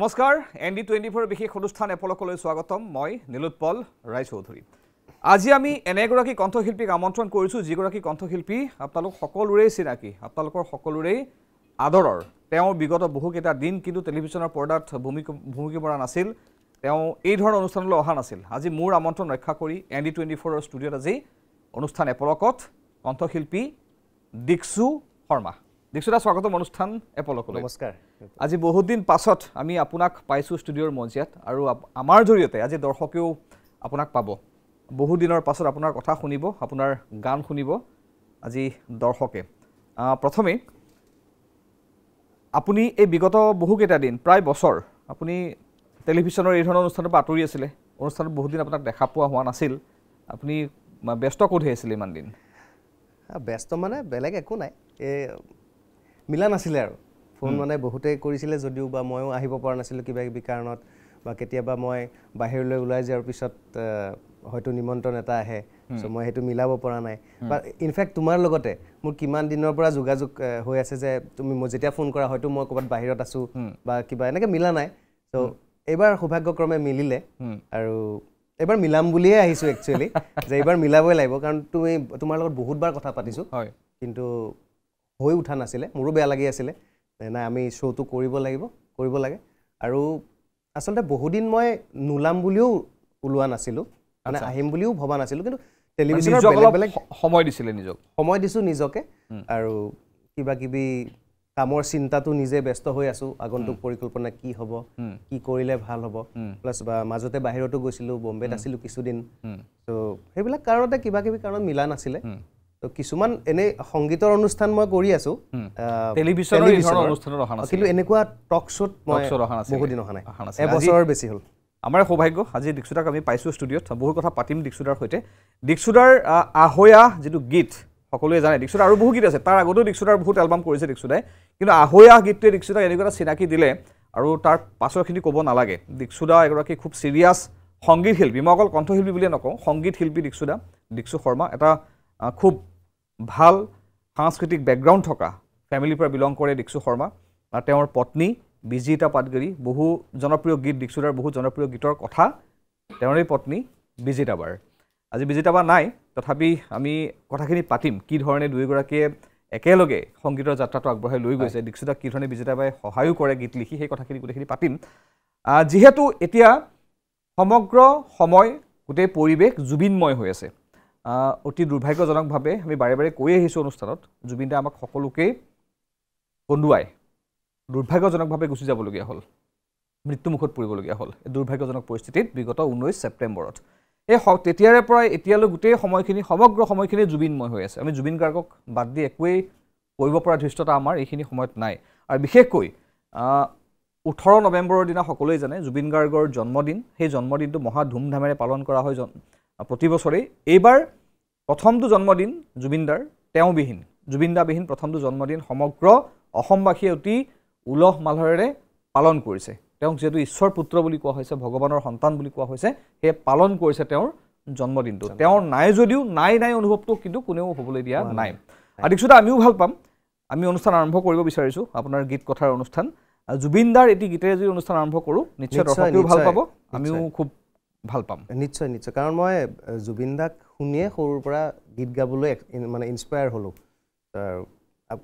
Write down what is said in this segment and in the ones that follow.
নমস্কাৰ ND24 বিশেষ অনুষ্ঠান এপলকলৈ স্বাগতম মই নীলোৎপল ৰায়চৌধুৰী আজি আমি এনেগৰাকী কণ্ঠশিল্পীক আমন্ত্ৰণ কৰিছো যিগৰাকী কণ্ঠশিল্পী আপোনালোক সকলোৰে চিনাকি আপোনালোকৰ সকলোৰে আদৰৰ তেওঁ বিগত বহুকেইটা দিন কিন্তু টেলিভিছনৰ পৰ্দাত ভূমিকা পৰা নাছিল তেওঁ এই ধৰণৰ অনুষ্ঠানলৈ অহা নাছিল আজি মোৰ আমন্ত্ৰণ ৰক্ষা কৰি ND24 ৰ ষ্টুডিঅত আজি অনুষ্ঠান এপলকত কণ্ঠশিল্পী দীক্ষু শৰ্মা দীক্ষুদা স্বাগতম অনুষ্ঠান এপলকলৈ নমস্কাৰ আজি বহুত দিন পাছত আমি আপোনাক পাইছো ষ্টুডিঅৰ মঞ্চত আৰু আমাৰ জৰিয়তে আজি দৰ্শকেও আপোনাক পাব বহুত দিনৰ পাছত আপোনাৰ কথা শুনিব আপোনাৰ গান শুনিব আজি দৰ্শকে প্ৰথমে আপুনি এই বিগত বহুকেইটা দিন প্ৰায় বছৰ আপুনি টেলিভিছনৰ এই ধৰণৰ অনুষ্ঠানৰ পৰা আঁতৰি আছিলে অনুষ্ঠানত বহুত দিন আপোনাক দেখা পোৱা হোৱা নাছিল আপুনি ব্যস্ত ক'ত হৈ আছিল ইমান দিন ব্যস্ত মানে বেলেগ একো নাই মিলা নাছিলে আৰু ফোন মানে বহুতে কৰিছিলে যদিও বা ময়ো আহিব পৰা নাছিলোঁ কিবা কিবি কাৰণত বা কেতিয়াবা মই বাহিৰলৈ ওলাই যোৱাৰ পিছত হয়তো নিমন্ত্ৰণ এটা আহে সো মই হেতু মিলাব পৰা নাই বা ইনফ্যাক্ট তোমাৰ লগতে মোৰ কিমান দিনৰ পৰা যোগাযোগ হৈ আছে যে তুমি মই যেতিয়া ফোন কৰা হয়তো মই ক'বাত বাহিৰত আছো বা কিবা এনেকে মিলা নাই সো এবাৰ সৌভাগ্যক্ৰমে মিলিলে আৰু এবাৰ মিলাম বুলিয়ে আহিছো একচুয়ালি যে এবাৰ মিলাবই লাগিব কাৰণ তুমি তোমাৰ লগত বহুতবাৰ কথা পাতিছো হয় কিন্তু হৈ উঠা নাছিলে মোৰো বেয়া লাগি আছিল না আমি শোটো কৰিব লাগে আৰু আসলতে বহুদিন মই নুলাম বুলিও উলোৱা নাছিলো মানে আহিম বুলিও ভবা নাছিলো কিন্তু টেলিভিছনৰ বেলেগ সময় দিছিলে নিজক সময় দিছো নিজকে আৰু কিবা কিবি কামৰ চিন্তাটো নিজে ব্যস্ত হৈ আছো আগন্তুক পৰিকল্পনা কি হ'ব কি কৰিলে ভাল হ'ব প্লাস বা মাজতে বাহিৰতো গৈছিলো বম্বেত আছিলো কিছুদিন তো হেবিলাক কাৰণতে কিবা কিবি কাৰণ মিলা নাছিলে তো কিছুমান এনে সংগীতৰ অনুষ্ঠান মই কৰি আছো টেলিভিছনৰ এই ধৰণৰ অনুষ্ঠানৰ অহা নাছিল কিন্তু এনেকুৱা টক শ্বট মই বহুত দিন অহা নাই এবছৰ বেছি হ'ল আমাৰ সৌভাগ্য আজি দীক্ষুদাক আমি পাইছো ষ্টুডিঅত বহুত কথা পাতিম দীক্ষুদাৰ সৈতে দীক্ষুদাৰ আহয়া যেটো গীত সকলোৱে জানে দীক্ষুদাৰ আৰু বহু গীত আছে তাৰ আগতেও দীক্ষুদাৰ বহুত এলবাম কৰিছে দীক্ষুদাই কিন্তু আহয়া গীতটোৱে দীক্ষুদাক এনেকুৱা চিনাকি দিলে আৰু তাৰ পাছৰখিনি ক'ব নালাগে দীক্ষুদা এগৰাকী খুব সিৰিয়াছ সংগীত শিল্পী মই অকল কণ্ঠশিল্পী বুলিয়ে নকওঁ সংগীত শিল্পী দীক্ষু শৰ্মা এটা খুব ভাল সাংস্কৃতিক ব্যাকগ্ৰাউণ্ড থকা ফ্যামিলিৰ পৰা বিলং কৰে দীক্ষু শৰ্মা আৰু তেওঁৰ পত্নী বিজিতা পাটগিৰি বহু জনপ্ৰিয় গীত দীক্ষুদাৰ বহু জনপ্ৰিয় গীতৰ কথা তেওঁৰে পত্নী বিজিতাবাৰ আজি বিজিতাবা নাই তথাপি আমি কথাখিনি পাতিম কি ধৰণে দুইগৰাকীয়ে একেলগে সংগীতৰ যাত্ৰাটো আগবঢ়াই লৈ গৈছে দীক্ষুদাক কি ধৰণে বিজিতাবাই সহায়ো কৰে গীত লিখি সেই কথাখিনি গোটেইখিনি পাতিম যিহেতু এতিয়া সমগ্ৰ সময় গোটেই পৰিৱেশ জুবিনময় হৈ আছে অতি দুৰ্ভাগ্যজনকভাৱে আমি বাৰে বাৰে কৈ আহিছো অনুষ্ঠানত জুবিন দা আমাক সকলোকে কন্দুৱাই দুৰ্ভাগ্যজনকভাৱে গুচি যাবলগীয়া হ'ল মৃত্যুমুখত পৰিবলগীয়া হ'ল এই দুৰ্ভাগ্যজনক পৰিস্থিতিত বিগত 19 ছেপ্টেম্বৰত এই তেতিয়াৰে পৰা এতিয়ালৈ গোটেই সময়খিনি সমগ্ৰ সময়খিনি জুবিনময় হৈ আছে আমি জুবিন গাৰ্গক বাদ দি একোৱেই কৰিব পৰা ধৃষ্টতা আমাৰ এইখিনি সময়ত নাই আৰু বিশেষকৈ 18 নৱেম্বৰৰ দিনা সকলোৱে জানে জুবিন গাৰ্গৰ জন্মদিন সেই জন্মদিনটো মহা ধুমধামেৰে পালন কৰা হয় প্ৰতি বছৰে এইবাৰ প্ৰথমটো জন্মদিন জুবিনদাৰ তেওঁবিহীন জুবিনদাবিহীন প্ৰথমটো জন্মদিন সমগ্ৰ অসমবাসীয়ে অতি উলহ মালহেৰে পালন কৰিছে তেওঁক যেটো ঈশ্বৰ পুত্ৰ বুলি কোৱা হৈছে ভগৱানৰ সন্তান বুলি কোৱা হৈছে হে পালন কৰিছে তেওঁৰ জন্মদিনটো তেওঁৰ নাই যদিও নাই অনুভৱটো কিন্তু কোনেও হ'বলৈ দিয়া নাই আদিকসুদা আমিও ভাল পাম আমি অনুষ্ঠান আৰম্ভ কৰিব বিচাৰিছো আপোনাৰ গীত কথাৰ অনুষ্ঠান জুবিনদাৰ এটি গীতেৰে যদি অনুষ্ঠান আৰম্ভ কৰো নিশ্চয় দৰ্শকেও ভাল পাব আমিও খুব ভাল পাম নিশ্চয় কাৰণ মই জুবিনদাক শুনিয়ে সৰুৰ পৰা গীত গাবলৈ মানে ইনস্পায়াৰ হলো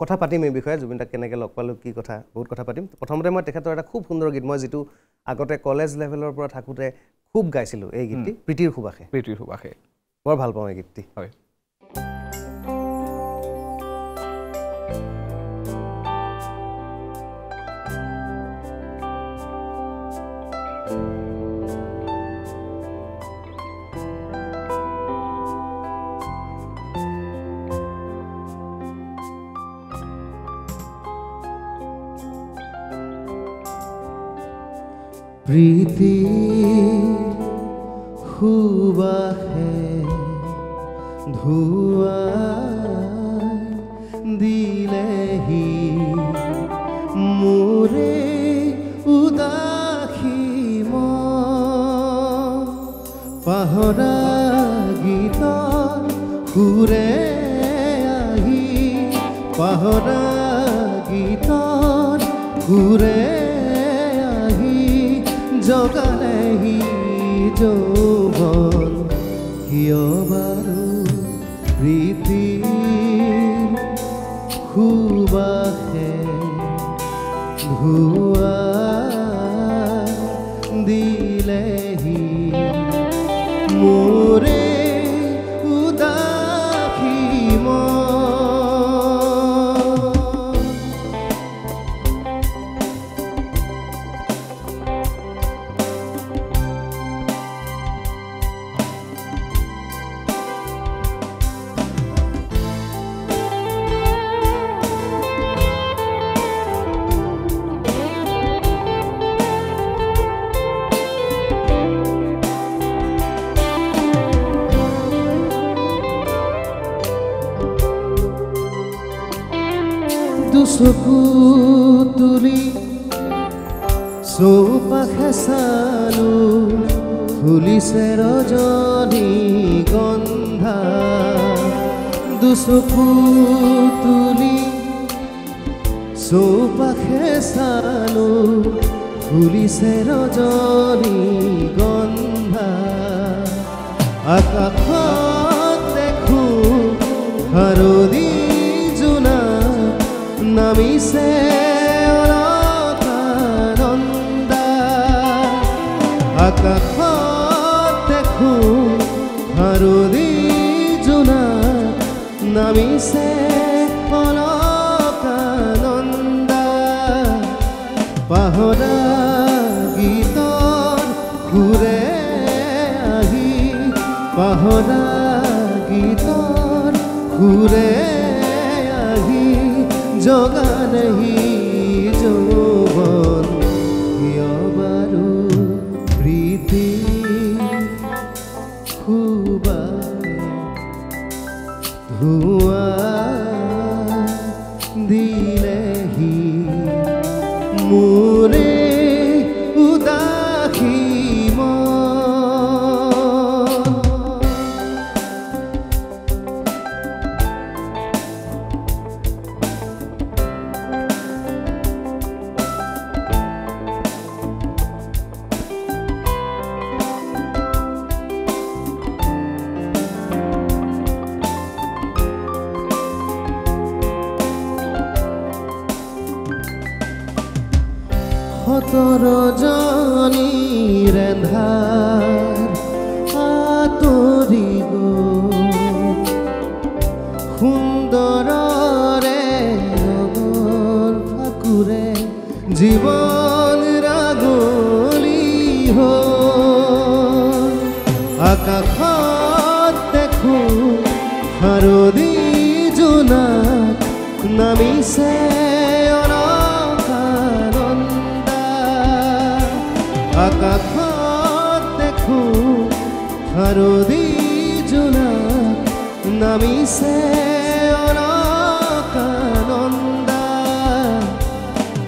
কথা পাতিম এই বিষয়ে জুবিনদাক কেনেকৈ লগ পালো কি কথা বহুত কথা পাতিম প্ৰথমতে মই তেখেতৰ এটা খুব সুন্দৰ গীত মই যেটো আগতে কলেজ লেভেলৰ পৰা থাকোতে খুব গাইছিলো এই গীতটি প্ৰীতিৰ সুবাসে বৰ ভাল পাওঁ এই গীতটি হয় प्रीति हुबाहे धुआई दिलेही मोरे उदासी पाहरा गीतर सुरे आही पाहरा गीतर सुरे आही জগালেহি যৌৱন কিয় বাৰু প্ৰীতিৰ সুবাসে ধুৱা দিলেহি মোৰে উদাসী মন দুচকু তুলি চৌপাশে চালো ফুলিছে ৰজনী গন্ধা দুচকু তুলি চৌপাশে চালো ফুলিছে ৰজনী গন্ধা আকাশত দেখো হাৰদি জোনা নামিছে অলকানন্দা আকাশত দেখো হাৰদি জোনা নামিছে অলকানন্দা পাহৰা গীতৰ সুৰে আহি পাহৰা গীতৰ সুৰে জগালেহি যৌৱন কিয় বাৰু প্ৰীতিৰ সুবাসে ধুৱা দিলেহি মোৰে উদাসী মন ৰজনী ৰেন্ধাৰ আঁতৰি গ'ল সুন্দৰৰে ৰঙৰ ফাকুৰে জীৱন ৰাগলি হ'ল আকাশত দেখো হাৰদি জোনাক নামিছে আকাশত দেখো হাৰদি জোনাক নামিছে অলকানন্দা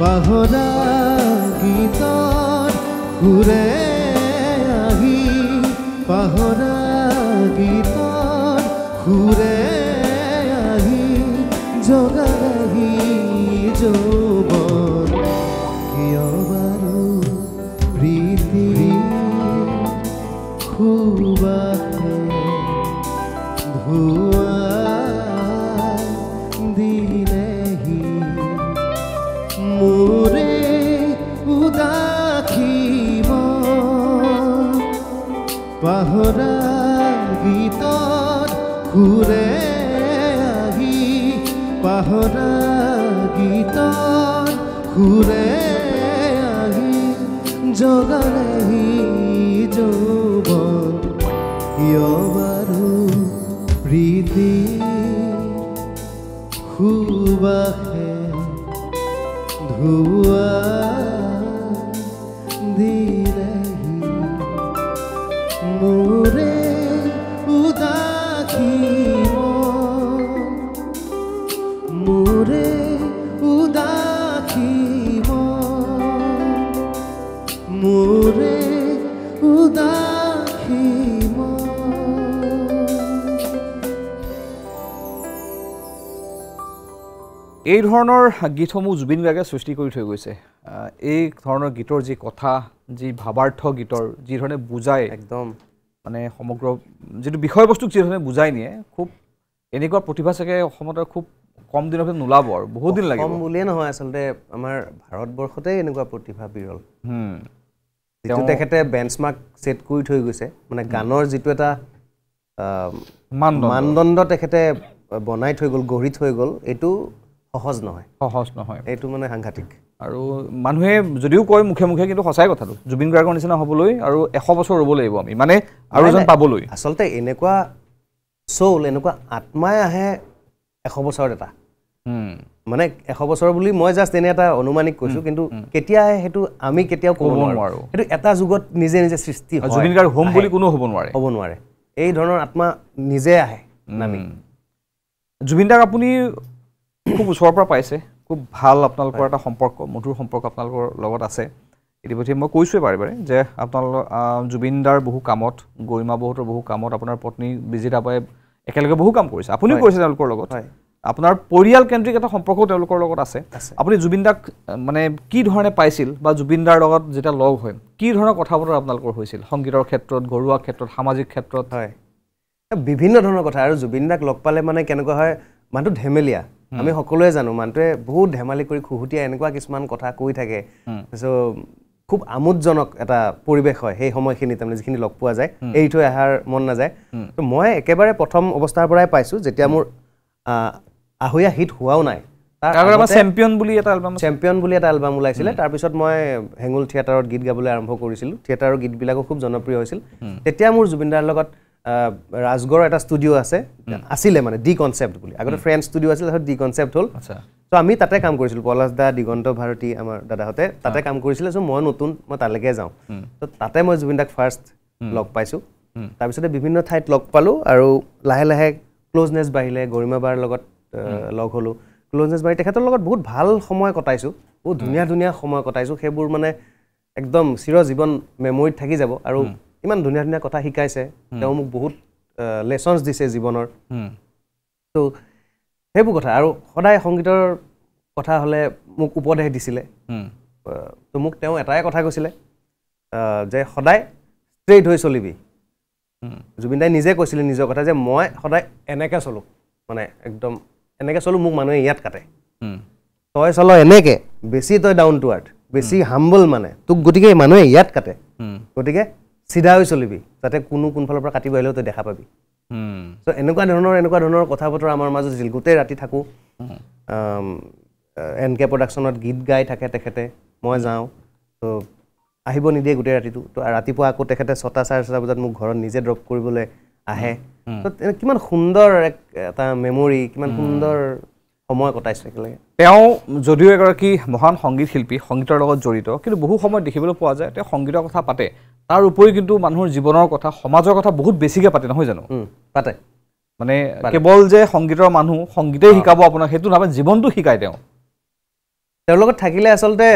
পাহৰা গীতৰ সুৰে আহি পাহৰা গীতৰ সুৰে আহি জগালেহি যৌৱন কিয় বাৰু সুবাসে ধুৱা দিলেহি মোৰে উদাসী মন পাহৰা গীতৰ সুৰে আহি পাহৰা গীতৰ সুৰে আহি জগালেহি যৌৱন কিয় বাৰু প্ৰীতিৰ সুবাসে ধুৱা দিলেহি মোৰে উদাসী মন মোৰে উদাসী মন মোৰে উদাসী এই ধৰণৰ গীতসমূহ জুবিন গাৰ্গে সৃষ্টি কৰি থৈ গৈছে এই ধৰণৰ গীতৰ যি কথা যি ভাৱাৰ্থ গীতৰ যি ধৰণে বুজায় একদম মানে সমগ্ৰ যিটো বিষয়বস্তুক যি ধৰণে বুজাই নিয়ে খুব এনেকুৱা প্ৰতিভা চাগে অসমত খুব কম দিনৰ ভিতৰত নোলাব আৰু বহুত দিন লাগিব কম বুলিয়ে নহয় আচলতে আমাৰ ভাৰতবৰ্ষতে এনেকুৱা প্ৰতিভা বিৰল যিটো তেখেতে বেঞ্চমাৰ্ক ছেট কৰি থৈ গৈছে মানে গানৰ যিটো এটা মানদণ্ড তেখেতে বনাই থৈ গ'ল গঢ়ি থৈ গ'ল এইটো সহজ নহয় এইটো মানে সাংঘাতিক আৰু মানুহে যদিও কয় মুখে মুখে কিন্তু সঁচাই কথাটো জুবিন গাৰ্গৰ নিচিনা হ'বলৈ আৰু 100 বছৰ ৰ'ব লাগিব আমি মানে আৰু এজন পাবলৈ আচলতে এনেকুৱা সোল এনেকুৱা আত্মাই আহে 100 বছৰত এটা মানে 100 বছৰ বুলি মই জাস্ট এনে এটা অনুমানিক কৈছো কিন্তু কেতিয়া আহে সেইটো আমি কেতিয়াও ক'ব নোৱাৰো সেইটো এটা যুগত নিজে নিজে সৃষ্টি হয় জুবিন গাৰ্গ হোম বুলি কোনো হ'ব নোৱাৰে এই ধৰণৰ আত্মা নিজে আহে নামি জুবিন দাক আপুনি খুব ওচৰৰ পৰা পাইছে খুব ভাল আপোনালোকৰ এটা সম্পৰ্ক মধুৰ সম্পৰ্ক আপোনালোকৰ লগত আছে ইতিমধ্যে মই কৈছোৱে বাৰে যে আপোনালোকৰ জুবিন দাৰ বহু কামত গৰিমা বহুতৰ বহু কামত আপোনাৰ পত্নী বিজিতা বাই একেলগে বহু কাম কৰিছে আপুনিও কৰিছে তেওঁলোকৰ লগত আপোনাৰ পৰিয়াল কেন্দ্ৰিক এটা সম্পৰ্ক তেওঁলোকৰ লগত আছে আপুনি জুবিন দাক মানে কি ধৰণে পাইছিল বা জুবিন দাৰ লগত যেতিয়া লগ হয় কি ধৰণৰ কথা বতৰা আপোনালোকৰ হৈছিল সংগীতৰ ক্ষেত্ৰত ঘৰুৱা ক্ষেত্ৰত সামাজিক ক্ষেত্ৰত হয় বিভিন্ন ধৰণৰ কথা আৰু জুবিন দাক লগ পালে মানে কেনেকুৱা হয় মানুহটো ধেমেলীয়া আমি সকলোৱে জানো মানুহটোৱে বহুত ধেমালি কৰি খুহুতীয়া এনেকুৱা কিছুমান কথা কৈ থাকে সো খুব আমোদজনক এটা পৰিৱেশ হয় সেই সময়খিনিত তাৰমানে যিখিনি লগ পোৱা যায় এৰি থৈ অহাৰ মন নাযায় তো মই একেবাৰে প্ৰথম অৱস্থাৰ পৰাই পাইছোঁ যেতিয়া মোৰ আহৈয়া হিট হোৱাও নাই চেম্পিয়ন বুলি এটা এলবাম ওলাইছিলে তাৰপিছত মই হেঙুল থিয়েটাৰত গীত গাবলৈ আৰম্ভ কৰিছিলোঁ থিয়েটাৰৰ গীতবিলাকো খুব জনপ্ৰিয় হৈছিল তেতিয়া মোৰ জুবিনদাৰ লগত ৰাজগড়ৰ এটা ষ্টুডিঅ' আছিলে মানে ডি কনচেপ্ট বুলি আগতে ফ্ৰেণ্ড ষ্টুডিঅ' আছিল তাৰপিছত ডি কনচেপ্ট হ'ল তো আমি তাতে কাম কৰিছিলোঁ পলাশ দা দিগন্ত ভাৰতী আমাৰ দাদাহঁতে তাতে কাম কৰিছিলে চ' মই নতুন মই তালৈকে যাওঁ তো তাতে মই জুবিন দাক ফাৰ্ষ্ট লগ পাইছোঁ তাৰপিছতে বিভিন্ন ঠাইত লগ পালোঁ আৰু লাহে লাহে ক্ল'জনেছ বাঢ়িলে গৰিমা বাৰ লগত লগ হ'লোঁ ক্ল'জনেছ বাঢ়ি তেখেতৰ লগত বহুত ভাল সময় কটাইছোঁ বহুত ধুনীয়া ধুনীয়া সময় কটাইছোঁ সেইবোৰ মানে একদম চিৰজীৱন মেমৰিত থাকি যাব আৰু ইমান ধুনীয়া ধুনীয়া কথা শিকাইছে তেওঁ মোক বহুত লেচনছ দিছে জীৱনৰ তো সেইবোৰ কথা আৰু সদায় সংগীতৰ কথা হ'লে মোক উপদেশ দিছিলে তো মোক তেওঁ এটাই কথা কৈছিলে যে সদায় ষ্ট্ৰেইট হৈ চলিবি জুবিন দাই নিজে কৈছিলে নিজৰ কথা যে মই সদায় এনেকৈ চলোঁ মানে একদম এনেকৈ চলোঁ মোক মানুহে ইয়াত কাটে তই চল এনেকৈ বেছি তই ডাউন টু আৰ্থ বেছি হাম্বল মানে তোক গতিকে মানুহে ইয়াত কাটে গতিকে চিধা হৈ চলিবি যাতে কোনো কোনফালৰ পৰা কাটিব আহিলেও তই দেখা পাবি চ' এনেকুৱা ধৰণৰ কথা বতৰা আমাৰ মাজত আছিল গোটেই ৰাতি থাকোঁ NK প্ৰডাকশ্যনত গীত গাই থাকে তেখেতে মই যাওঁ তো আহিব নিদিয়ে গোটেই ৰাতিটো তো ৰাতিপুৱা আকৌ তেখেতে 6টা 6:30 বজাত মোক ঘৰত নিজে ড্ৰপ কৰিবলৈ আহে তো কিমান সুন্দৰ এটা মেমৰি কিমান সুন্দৰ সময় কটাইছোঁ একেলগে তেওঁ যদিও এগৰাকী মহান সংগীত শিল্পী সংগীতৰ লগত জড়িত কিন্তু বহু সময়ত দেখিবলৈ পোৱা যায় তেওঁ সংগীতৰ কথা পাতে তাৰ উপৰি কিন্তু মানুহৰ জীৱনৰ কথা সমাজৰ কথা বহুত বেছিকৈ পাতে নহয় জানো পাতে মানে কেৱল যে সংগীতৰ মানুহ সংগীতেই শিকাব আপোনাক সেইটো নহয় জীৱনটো শিকায় তেওঁৰ লগত থাকিলে আচলতে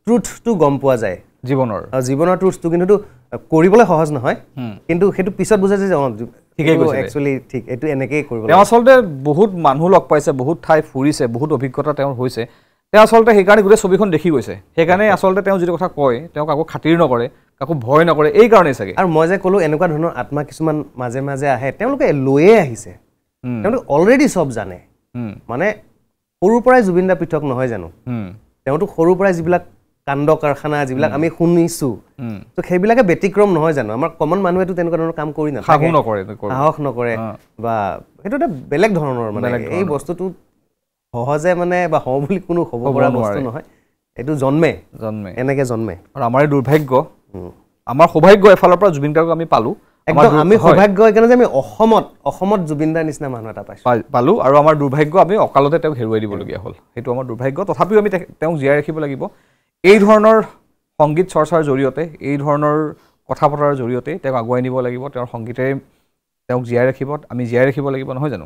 ট্ৰুথটো গম পোৱা যায় জীৱনৰ ট্ৰুথটো কিন্তু কৰিবলৈ সহজ নহয় কিন্তু সেইটো পিছত বুজা যায় একচুৱেলি ঠিক এইটো এনেকেই কৰিব তেওঁ আচলতে বহুত মানুহ লগ পাইছে বহুত ঠাই ফুৰিছে বহুত অভিজ্ঞতা তেওঁৰ হৈছে তেওঁ আচলতে সেইকাৰণে গোটেই ছবিখন দেখি গৈছে সেইকাৰণে আচলতে তেওঁ যিটো কথা কয় তেওঁ কাকো খাতিৰ নকৰে কাকো ভয় নকৰে এই কাৰণেই চাগে আৰু মই যে ক'লো এনেকুৱা ধৰণৰ আত্মা কিছুমান মাজে মাজে আহে তেওঁলোকে লৈয়ে আহিছে তেওঁলোকে অলৰেডি চব জানে মানে সৰুৰ পৰাই জুবিন দা পৃথক নহয় জানো তেওঁতো সৰুৰ পৰাই যিবিলাক কাণ্ড কাৰখানা যিবিলাক আমি শুনিছোঁ তো সেইবিলাকে ব্যতিক্ৰম নহয় জানো আমাৰ কমন মানুহেতো তেনেকুৱা ধৰণৰ কাম কৰি নাথাকে সাহস নকৰে বা সেইটো এটা বেলেগ ধৰণৰ মানে এই বস্তুটো সহজে মানে বা হওঁ বুলি কোনো হ'ব পৰা বস্তু নহয় এইটো জন্মে এনেকৈ জন্মে আৰু আমাৰ দুৰ্ভাগ্য আমাৰ সৌভাগ্য এফালৰ পৰা জুবিন গাৰ্গক আমি পালোঁ একদম আমি সৌভাগ্য এইকাৰণে যে আমি অসমত জুবিন দাৰ নিচিনা মানুহ এটা পালোঁ আৰু আমাৰ দুৰ্ভাগ্য আমি অকালতে তেওঁক হেৰুৱাই দিবলগীয়া হ'ল সেইটো আমাৰ দুৰ্ভাগ্য তথাপিও আমি তেওঁক জীয়াই ৰাখিব লাগিব এই ধৰণৰ সংগীত চৰ্চাৰ জৰিয়তে এই ধৰণৰ কথা বতৰাৰ জৰিয়তে তেওঁক আগুৱাই নিব লাগিব তেওঁৰ সংগীতে তেওঁক জীয়াই ৰাখিব আমি জীয়াই ৰাখিব লাগিব নহয় জানো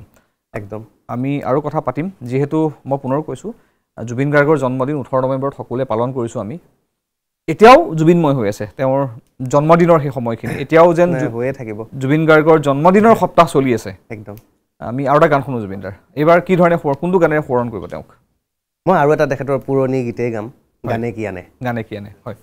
একদম আমি আৰু কথা পাতিম যিহেতু মই পুনৰ কৈছোঁ জুবিন গাৰ্গৰ জন্মদিন 18 নৱেম্বৰত সকলোৱে পালন কৰিছোঁ আমি এতিয়াও জুবিনময় হৈ আছে তেওঁৰ জন্মদিনৰ সেই সময়খিনি এতিয়াও যেন হৈয়ে থাকিব জুবিন গাৰ্গৰ জন্মদিনৰ সপ্তাহ চলি আছে একদম আমি আৰু এটা গান শুনো জুবিন দাৰ এইবাৰ কি ধৰণে কোনটো গানেৰে সোঁৱৰণ কৰিব তেওঁক মই আৰু এটা তেখেতৰ পুৰণি গীতেই গাম গানে কি আনে গানে কি আনে হয়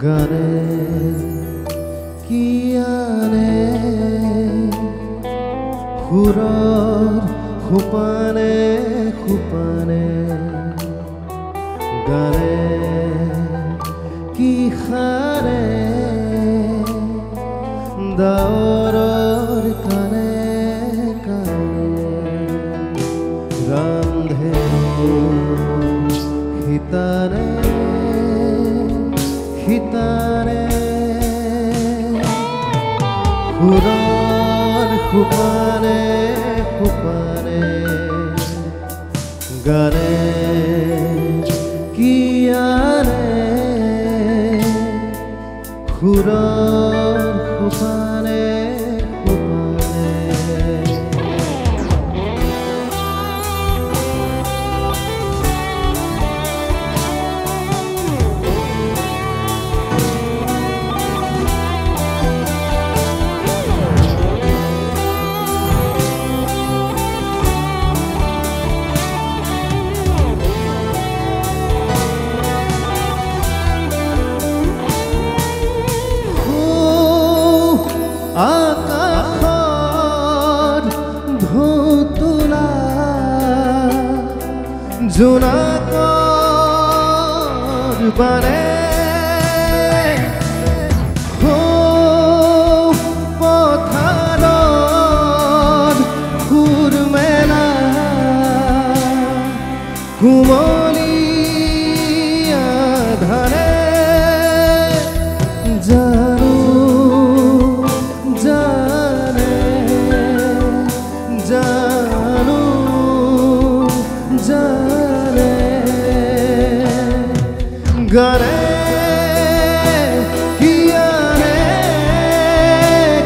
গানে কি আনে সুৰৰ সোপানে সোপানে গানে কি সাৰে দাৱৰৰ কাণে কাণে ৰান্ধে সীতাৰে সীতাৰে সুৰৰ সোপানে সোপানে গানে কি আনে সুৰৰ সোপানে সোপানে আকাশত ধুতুলা জোনাকৰ বানে পথাৰত সুৰ মেলা কুমলীয়া ধাৰে জানো জানে জানো জানে গানে কি আনে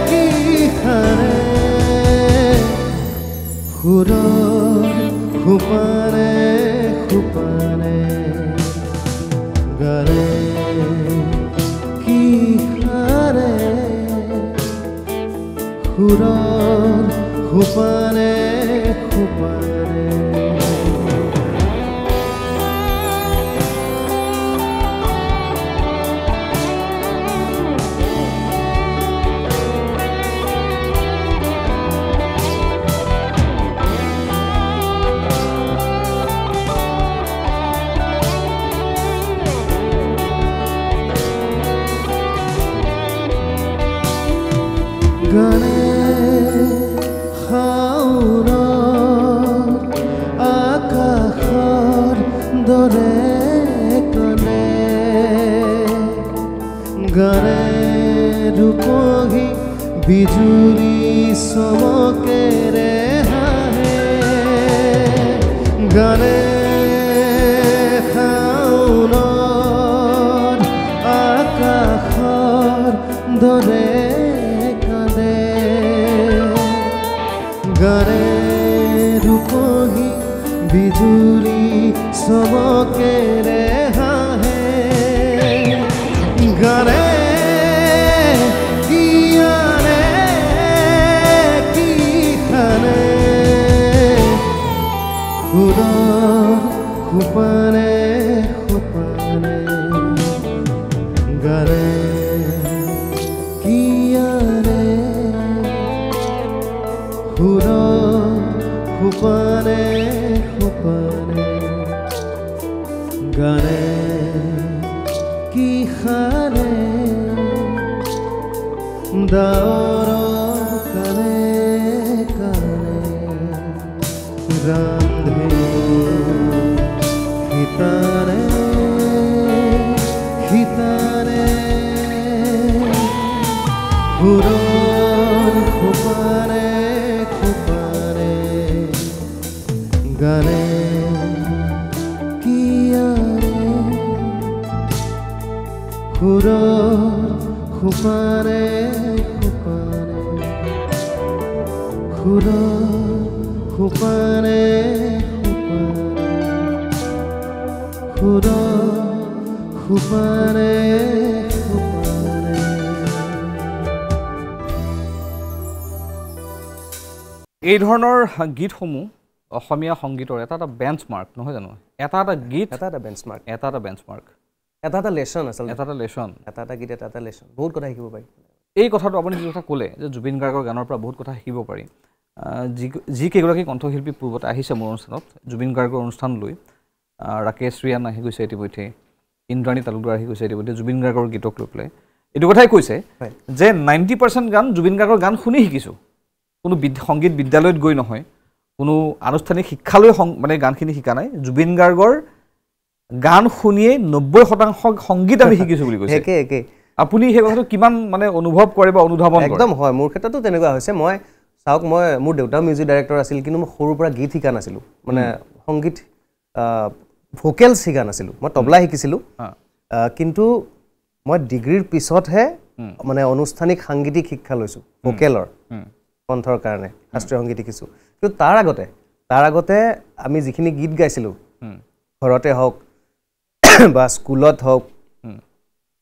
কি হানে সুৰৰ সোপানে সোপানে গানে কি হানে সুৰৰ সোপানে সোপানে গানে শাওনত আকাশৰ দৰে কনে গানে ৰূপহী বিজুলী চমকেৰে হাঁহে গানে শাওনত আকাশৰ দৰে গানে ৰূপহী বিজুলী চমকেৰে হাঁহে গানে কি আনে কি খানে সুৰৰ সোপানে সোপানে গানে কি আনে সুৰৰ সোপানে সোপানে গানে কি খানে দাৱৰৰ কাণে কাণে ৰান্ধে সীতাৰে সীতাৰে সুৰৰ সোপানে গানে কি আনে সুৰৰ সোপানে সোপানে সুৰৰ সোপানে সোপানে সুৰৰ সোপানে এই ধৰণৰ গীতসমূহ অসমীয়া সংগীতৰ এটা বেঞ্চমাৰ্ক নহয় জানো এটা গীত এটা বেঞ্চমাৰ্ক এটা লেছন আচলতে এটা গীত এটা লেছন বহুত কথা শিকিব পাৰি এই কথাটো আপুনি যি কথা ক'লে যে জুবিন গাৰ্গৰ গানৰ পৰা বহুত কথা শিকিব পাৰি যি কেইগৰাকী কণ্ঠশিল্পী পূৰ্বতে আহিছে মোৰ অনুষ্ঠানত জুবিন গাৰ্গৰ অনুষ্ঠান লৈ ৰাকেশ ৰিয়ান আহি গৈছে ইতিমধ্যে ইন্দ্ৰাণী তালুকদাৰ আহি গৈছে ইতিমধ্যে জুবিন গাৰ্গৰ গীতক লৈ পেলাই এইটো কথাই কৈছে যে 90% গান জুবিন গাৰ্গৰ গান শুনি শিকিছোঁ কোনো সংগীত বিদ্যালয়ত গৈ নহয় কোনো আনুষ্ঠানিক শিক্ষালৈ মানে গানখিনি শিকা নাই জুবিন গাৰ্গৰ গান শুনিয়ে 90% সংগীত আমি শিকিছোঁ বুলি কৈছে একে আপুনি সেই কথাটো কিমান মানে অনুভৱ কৰে বা অনুধাৱন কৰে একদম হয় মোৰ ক্ষেত্ৰতো তেনেকুৱা হৈছে মই চাওক মই মোৰ দেউতা মিউজিক ডাইৰেক্টৰ আছিল কিন্তু মই সৰুৰ পৰা গীত শিকা নাছিলোঁ মানে সংগীত ভোকেল শিকা নাছিলোঁ মই তবলা শিকিছিলোঁ কিন্তু মই ডিগ্ৰীৰ পিছতহে মানে আনুষ্ঠানিক সাংগীতিক শিক্ষা লৈছোঁ ভোকেলৰ কণ্ঠৰ কাৰণে শাস্ত্ৰীয় সংগীত শিকিছোঁ কিন্তু তাৰ আগতে আমি যিখিনি গীত গাইছিলোঁ ঘৰতে হওক বা স্কুলত হওক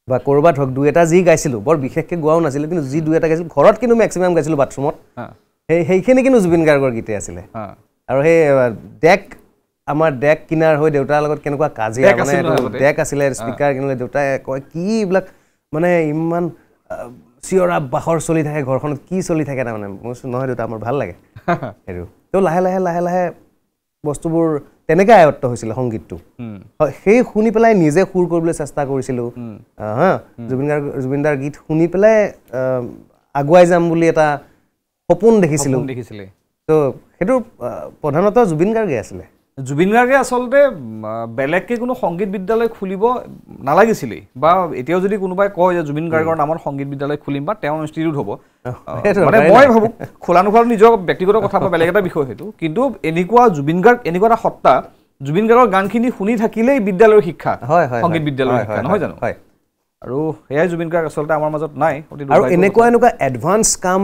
বা ক'ৰবাত হওক দুই এটা যি গাইছিলোঁ বৰ বিশেষকৈ গোৱাও নাছিলোঁ কিন্তু যি দুই এটা গাইছিলোঁ ঘৰত কিন্তু মেক্সিমাম গাইছিলোঁ বাথৰুমত সেইখিনি কিন্তু জুবিন গাৰ্গৰ গীতে আছিলে আৰু সেই আমাৰ ডেক কিনাৰ হৈ দেউতাৰ লগত কেনেকুৱা কাজিয়া মানে ডেক আছিলে স্পীকাৰ কিনিলে দেউতাই কয় কি এইবিলাক মানে ইমান চিঞৰা বাখৰ চলি থাকে ঘৰখনত কি চলি থাকে তাৰমানে মই নহয় দেউতা মোৰ ভাল লাগে সেইটো তো লাহে লাহে বস্তুবোৰ তেনেকৈ আয়ত্ত হৈছিলে সংগীতটো সেই শুনি পেলাই নিজে সুৰ কৰিবলৈ চেষ্টা কৰিছিলোঁ জুবিনদাৰ গীত শুনি পেলাই আগুৱাই যাম বুলি এটা সপোন দেখিছিলোঁ তো সেইটো প্ৰধানতঃ জুবিন গাৰ্গে আছিলে জুবিন গাৰ্গে আচলতে বেলেগকে কোনো সংগীত বিদ্যালয় খুলিব নালাগিছিলেই বা এতিয়াও যদি কোনোবাই কয় যে জুবিন গাৰ্গৰ নামত সংগীত বিদ্যালয় খুলিম বা তেওঁৰ ইনষ্টিটিউট হ'ব মানে মই ভাবোঁ খোলা নোখোলা নিজৰ ব্যক্তিগত কথা বা বেলেগ এটা বিষয় সেইটো কিন্তু এনেকুৱা জুবিন গাৰ্গ এনেকুৱা এটা সত্তা জুবিন গাৰ্গৰ গানখিনি শুনি থাকিলেই বিদ্যালয়ৰ শিক্ষা সংগীত বিদ্যালয়ৰ শিক্ষা নহয় জানো আৰু সেয়াই জুবিন গাৰ্গ আচলতে আমাৰ মাজত নাই আৰু এনেকুৱা এডভান্স কাম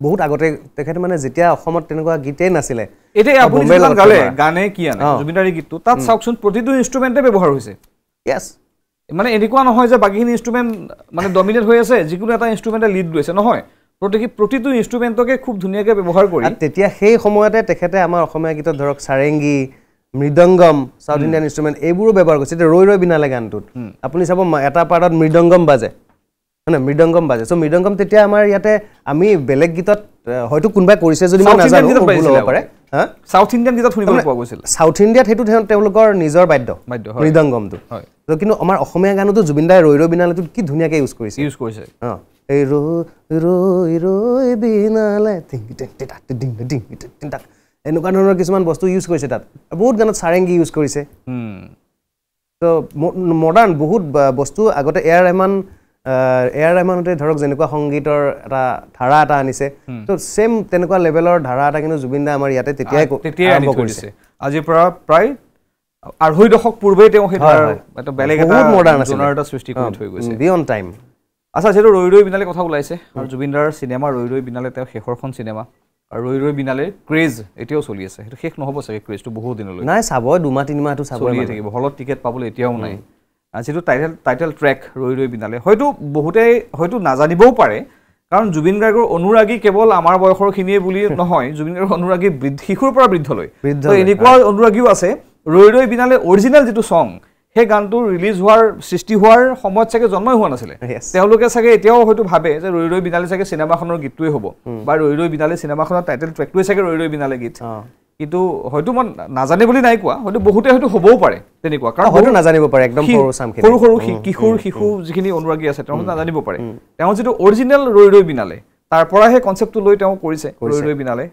বহুত আগতে তেখেতে মানে যেতিয়া অসমত তেনেকুৱা গীতেই নাছিলে এতিয়া আপুনি যিমান গালে গানে কি আনে জুবিনদাৰী গীতটো তাত চাওকচোন প্ৰতিটো ইনষ্ট্ৰুমেণ্টে ব্যৱহাৰ হৈছে য়েছ মানে এনেকুৱা নহয় যে বাকীখিনি ইনষ্ট্ৰুমেণ্ট মানে ডমিনেট হৈ আছে যিকোনো এটা ইনষ্ট্ৰুমেণ্টে লিড লৈছে নহয় প্ৰতিটো ইনষ্ট্ৰুমেণ্টকে খুব ধুনীয়াকৈ ব্যৱহাৰ কৰি তেতিয়া সেই সময়তে তেখেতে আমাৰ অসমীয়া গীতত ধৰক চাৰেংগী মৃদংগম সাউথ ইণ্ডিয়ান ইনষ্ট্ৰুমেণ্ট এইবোৰো ব্যৱহাৰ কৰিছে এতিয়া ৰৈ ৰৈ বিনালে গানটোত আপুনি চাব এটা পাৰ্টত মৃদংগম বাজে মানে মৃদংগম বাজে চ' মৃদংগম তেতিয়া আমাৰ ইয়াতে আমি বেলেগ গীতত হয়তো কোনোবাই কৰিছে যদি মই নাজানো ভুল হ'ব পাৰে সাউথ ইণ্ডিয়ান গীতত শুনিবলৈ পোৱা গৈছিল সাউথ ইণ্ডিয়াত সেইটো তেওঁলোকৰ নিজৰ বাদ্য মৃদংগমটো কিন্তু আমাৰ অসমীয়া গানতো জুবিনদাই ৰৈ ৰৈ বিনালেটো কি ধুনীয়াকৈ ইউজ কৰিছে এই ৰৈ ৰৈ বিনালে এনেকুৱা ধৰণৰ কিছুমান বস্তু ইউজ কৰিছে তাত বহুত গানত চাৰেংগী ইউজ কৰিছে তো মডাৰ্ণ বহুত বস্তু আগতে এ আৰ ৰেহমানতে ধৰক যেনেকুৱা সংগীতৰ এটা ধাৰা এটা আনিছে তো সেম তেনেকুৱা লেভেলৰ ধাৰা এটা কিন্তু জুবিনদা আমাৰ ইয়াতে তেতিয়াই আৰম্ভ কৰিছে আজিৰ পৰা প্ৰায় 2.5 দশক পূৰ্বেই তেওঁ সেই এটা বেলেগ এটা মডাৰ্ণ জনাৰ এটা সৃষ্টি কৰি থৈ গৈছে বিয়ণ্ড টাইম আচ্ছা যেটো ৰৈ ৰৈ বিনালে কথা ওলাইছে আৰু জুবিনদাৰ সিনেমা ৰৈ ৰৈ বিনালে তেওঁ শেষৰখন সিনেমা আৰু ৰৈ ৰৈ বিনালে ক্ৰেজ এতিয়াও চলি আছে সেইটো শেষ নহ'ব চাগে ক্ৰেজটো বহুত দিনলৈ নাই চাব 2 মাহ 3 মাহটো চাবই থাকিব হলত টিকেট পাবলৈ এতিয়াও নাই যেটো টাইটেল ট্ৰেক ৰৈ ৰৈ বিনালে হয়তো বহুতে হয়তো নাজানিবও পাৰে কাৰণ জুবিন গাৰ্গৰ অনুৰাগী কেৱল আমাৰ বয়সৰ খিনিয়ে বুলি নহয় জুবিন গাৰ্গৰ অনুৰাগী শিশুৰ পৰা বৃদ্ধলৈ তো এনেকুৱা অনুৰাগীও আছে ৰৈ ৰৈ বিনালে অৰিজিনেল যেটো সং সেই গানটো ৰিলিজ হোৱাৰ সৃষ্টি হোৱাৰ সময়ত চাগে জন্মই হোৱা নাছিলে তেওঁলোকে চাগে এতিয়াও হয়তো ভাবে যে ৰৈ ৰৈ বিনালে চাগে সিনেমাখনৰ গীতটোৱে হ'ব বা ৰৈ ৰৈ বিনালে সিনেমাখনৰ টাইটেল ট্ৰেকটোৱে চাগে ৰৈ ৰৈ বিনালে গীত কিন্তু হয়তো মই নাজানে বুলি নাই কোৱা হয়তো বহুতে হয়তো হ'বও পাৰে তেনেকুৱা কাৰণ হয়তো নাজানিব পাৰে একদম সৰু সামখিনি সৰু শিশু যিখিনি অনুৰাগী আছে তেওঁ নাজানিব পাৰে তেওঁ যেটো অৰিজিনেল ৰৈ ৰৈ বিনালে তাৰ পৰাহে কনসেপ্টটো লৈ তেওঁ কৰিছে ৰৈ ৰৈ বিনালে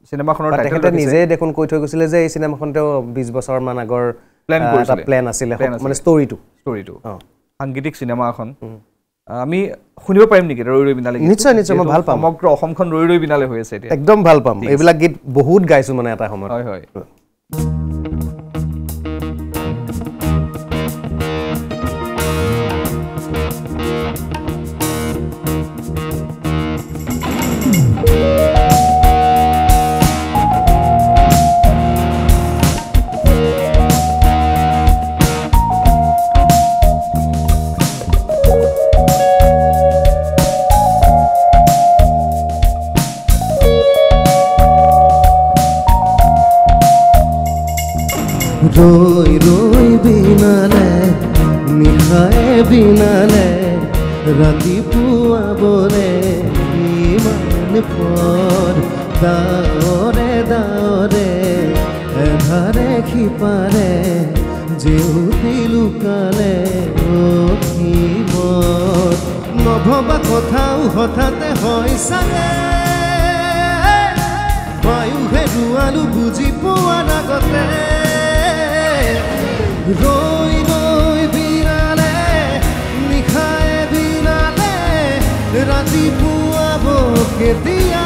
সিনেমাখনৰ টাইটেলটো নিজে দেখোন কৈ থৈ গৈছিলে যে এই সিনেমাখন তেওঁ 20 বছৰ মান আগৰ প্ল্যান আছিলে মানে ষ্টৰীটো সাংগীতিক সিনেমা এখন আমি শুনিব পাৰিম নেকি ৰৈ ৰৈ বিনালে নিশ্চয় মই ভাল পাম সমগ্ৰ অসমখন ৰৈ ৰৈ বিনালে হৈ আছে এতিয়া একদম ভাল পাম এইবিলাক গীত বহুত গাইছো মানে এটা সময়ত হয় ৰৈ ৰৈ বিনালে নিশাই বিনালে ৰাতিপুৱাবলে ইমান পৰ দাৱৰে দাৱৰে এধাৰে সিপাৰে জেউতি লুকালে অখিবৰ নভবা কথাও হঠাতে হয় চাগে বায়ু হেৰুৱালো বুজি পোৱাৰ আগতে ৰৈ ৰৈ বিনালে নিশাই বিনালে ৰাতিপুৱাব কেতিয়া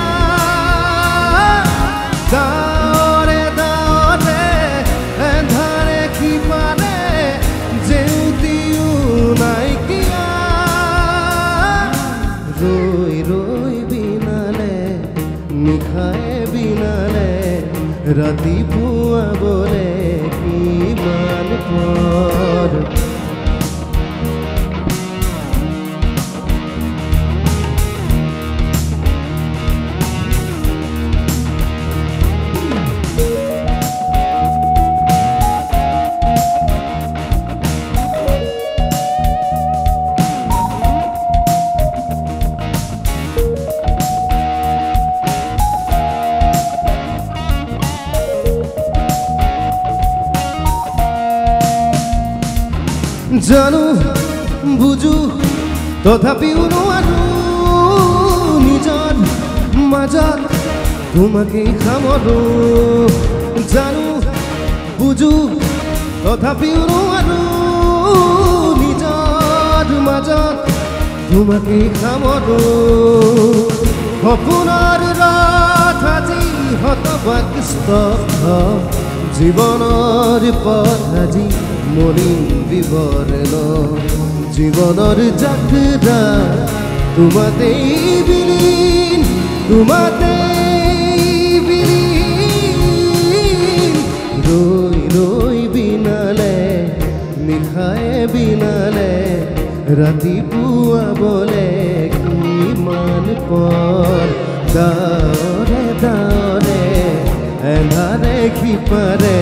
দাৱৰে দাৱৰে এন্ধাৰে সিপাৰে জেউতিও নাইকিয়া ৰৈ ৰৈ বিনালে নিশাই বিনালে ৰাতিপুৱাবলে কিমান পৰ জানো বুজো তথাপিও নোৱাৰো নিজৰ মাজত তোমাকেই সামৰো জানো বুজো তথাপিও নোৱাৰো নিজৰ মাজত তোমাকেই সামৰো সপোনৰ ৰথ আজি হতবাক জীৱনৰ পথ আজি মলিন বিবৰ্ণ জীৱনৰ যাত্ৰা তোমাতেই বিলীন ৰৈ ৰৈ বিনালে নিশাই বিনালে ৰাতিপুৱাবলে কিমান পৰ দাৱৰে দাৱৰে এন্ধাৰে সিপাৰে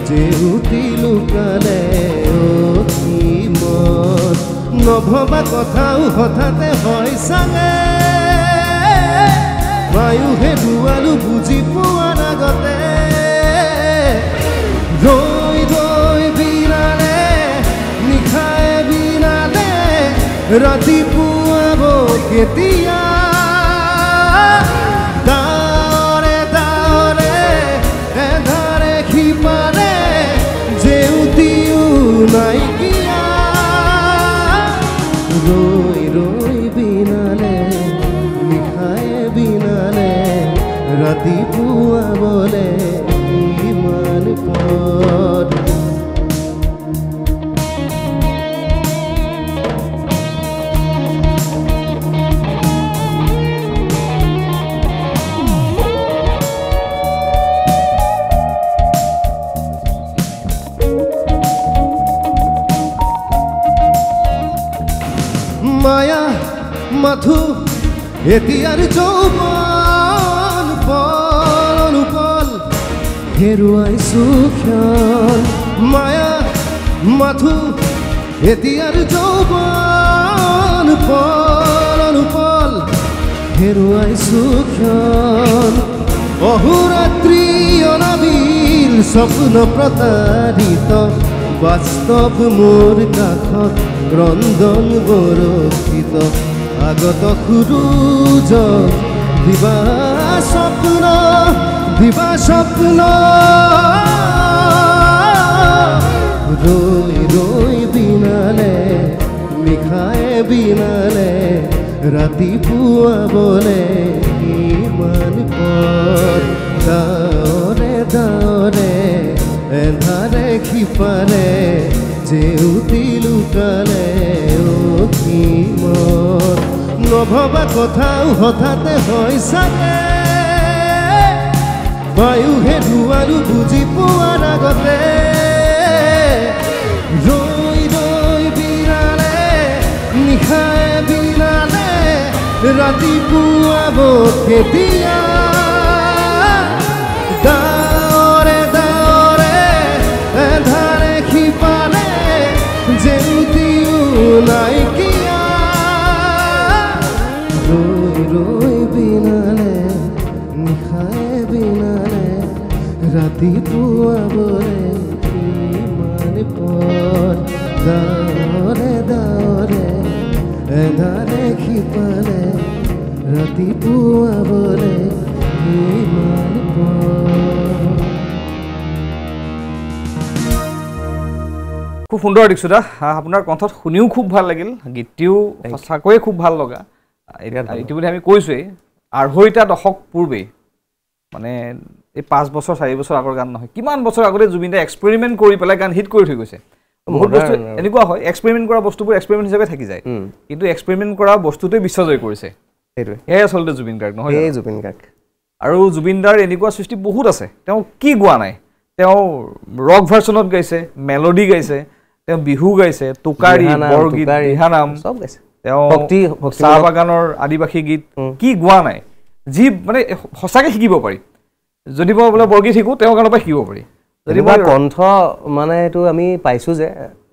জেউতি লুকালে অখিমত নভবা কথাও হঠাতে হয় চাগে বায়ু হেৰুৱালো বুজি পোৱাৰ আগতে ৰৈ ৰৈ বিনালে নিশাই বিনালে ৰাতিপুৱাব কেতিয়া দাৱৰে দাৱৰে এধাৰে সিপাৰে জেউতিও নাইকিয়া ৰৈ ৰৈ বিনালে নিশাই বিনালে ৰাতিপুৱাবলে ইমান পৰ মায়া মাথো এতিয়াৰ যৌৱন পল অনুপল হেৰুৱাইছো ক্ষণ মায়া মাথো এতিয়াৰ যৌৱন পল অনুপল হেৰুৱাইছো ক্ষণ অহোৰাত্ৰি অনাবিল স্বপ্ন প্ৰতাৰিত বাস্তৱ মোৰ কাষত ক্ৰন্দন বৰষিত আগত সূৰুজ দিবা স্বপ্ন ৰৈ ৰৈ বিনালে নিশাই বিনালে ৰাতিপুৱাবলে কিমান পৰ দাৱৰে দাৱৰে এন্ধাৰে সিপাৰে জেউতি লুকালে অখিমত নভবা কথাও হঠাতে হয় চাগে বায়ু হেৰুৱালো বুজি পোৱাৰ আগতে ৰৈ ৰৈ বিনালে নিশাই বিনালে ৰাতিপুৱাব কেতিয়া দাৱৰে দাৱৰে নাইকিয়া ৰৈ ৰৈ বিনালে নিশাই বিনালে ৰাতিপুৱাবৰে ইমান পথ দাৰে দাৰে এধাৰে সিপালে ৰাতিপুৱাবৰে ইমান পথ খুব সুন্দৰ দিকচুদা আপোনাৰ কণ্ঠত শুনিও খুব ভাল লাগিল গীতটিও সঁচাকৈয়ে খুব ভাল লগা ইতিমধ্যে আমি কৈছোৱেই ২.৫ দশক পূৰ্বে মানে এই ৫ বছৰ ৪ বছৰ আগৰ গান নহয় কিমান বছৰ আগতে জুবিন দাই এক্সপেৰিমেণ্ট কৰি পেলাই গান হিট কৰি থৈ গৈছে বহুত বস্তু এনেকুৱা হয় এক্সপেৰিমেণ্ট কৰা বস্তুবোৰ এক্সপেৰিমেণ্ট হিচাপে থাকি যায় কিন্তু এক্সপেৰিমেণ্ট কৰা বস্তুটোৱে বিশ্বজয় কৰিছে সেইটোৱে এয়াই আচলতে জুবিন গাৰ্গ নহয় এই জুবিন গাৰ্গ আৰু জুবিন দাৰ এনেকুৱা সৃষ্টি বহুত আছে তেওঁ কি গোৱা নাই তেওঁ ৰক ভাৰ্চনত গাইছে মেলোডি গাইছে তেওঁ বিহু গাইছে টোকাৰী বৰগীত দিহানাম সব গাইছে তেওঁ ভক্তি চাহ বাগানৰ আদিবাসী গীত কি গোৱা নাই যি মানে সঁচাকৈ শিকিব পাৰি যদি মই বোলে বৰগীত শিকোঁ তেওঁৰ গানৰ পৰা শিকিব পাৰি যদি মই কণ্ঠ মানে এইটো আমি পাইছোঁ যে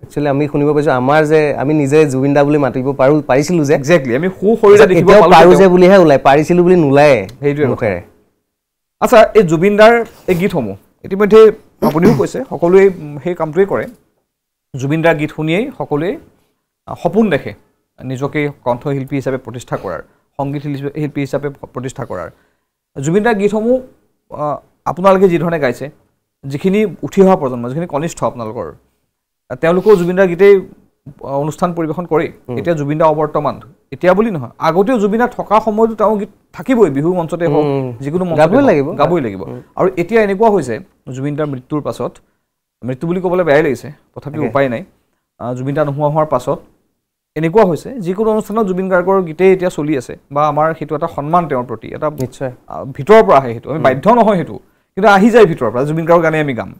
একচুৱেলি আমি শুনিব পাইছোঁ আমাৰ যে আমি নিজে জুবিন দা বুলি মাতিব পাৰিছিলোঁ যে একজেক্টলি আমি শৰীৰে দেখিব পাৰোঁ যে বুলিহে ওলাই পাৰিছিলোঁ বুলি নোলায়ে সেইটোৱে মুখেৰে আচ্ছা এই জুবিন দাৰ এই গীতসমূহ ইতিমধ্যে আপুনিও কৈছে সকলোৱে সেই কামটোৱে কৰে জুবিন দাৰ গীত শুনিয়েই সকলোৱে সপোন দেখে নিজকে কণ্ঠশিল্পী হিচাপে প্ৰতিষ্ঠা কৰাৰ সংগীত শিল্পী হিচাপে প্ৰতিষ্ঠা কৰাৰ জুবিন দাৰ গীতসমূহ আপোনালোকে যিধৰণে গাইছে যিখিনি উঠি অহা প্ৰজন্ম যিখিনি কনিষ্ঠ আপোনালোকৰ তেওঁলোকেও জুবিন দাৰ গীতেই অনুষ্ঠান পৰিৱেশন কৰে এতিয়া জুবিন দা অবৰ্তমান এতিয়া বুলি নহয় আগতেও জুবিন দা থকা সময়তো তেওঁ গীত থাকিবই বিহু মঞ্চতে হওক যিকোনো গাবই লাগিব আৰু এতিয়া এনেকুৱা হৈছে জুবিন দাৰ মৃত্যুৰ পাছত মৃত্যু বুলি ক'বলৈ বেয়াই লাগিছে তথাপিও উপায় নাই জুবিন দা নোহোৱা হোৱাৰ পাছত এনেকুৱা হৈছে যিকোনো অনুষ্ঠানত জুবিন গাৰ্গৰ গীতেই এতিয়া চলি আছে বা আমাৰ সেইটো এটা সন্মান তেওঁৰ প্ৰতি এটা নিশ্চয় ভিতৰৰ পৰা আহে সেইটো আমি বাধ্য নহয় সেইটো কিন্তু আহি যায় ভিতৰৰ পৰা জুবিন গাৰ্গৰ গানেই আমি গাম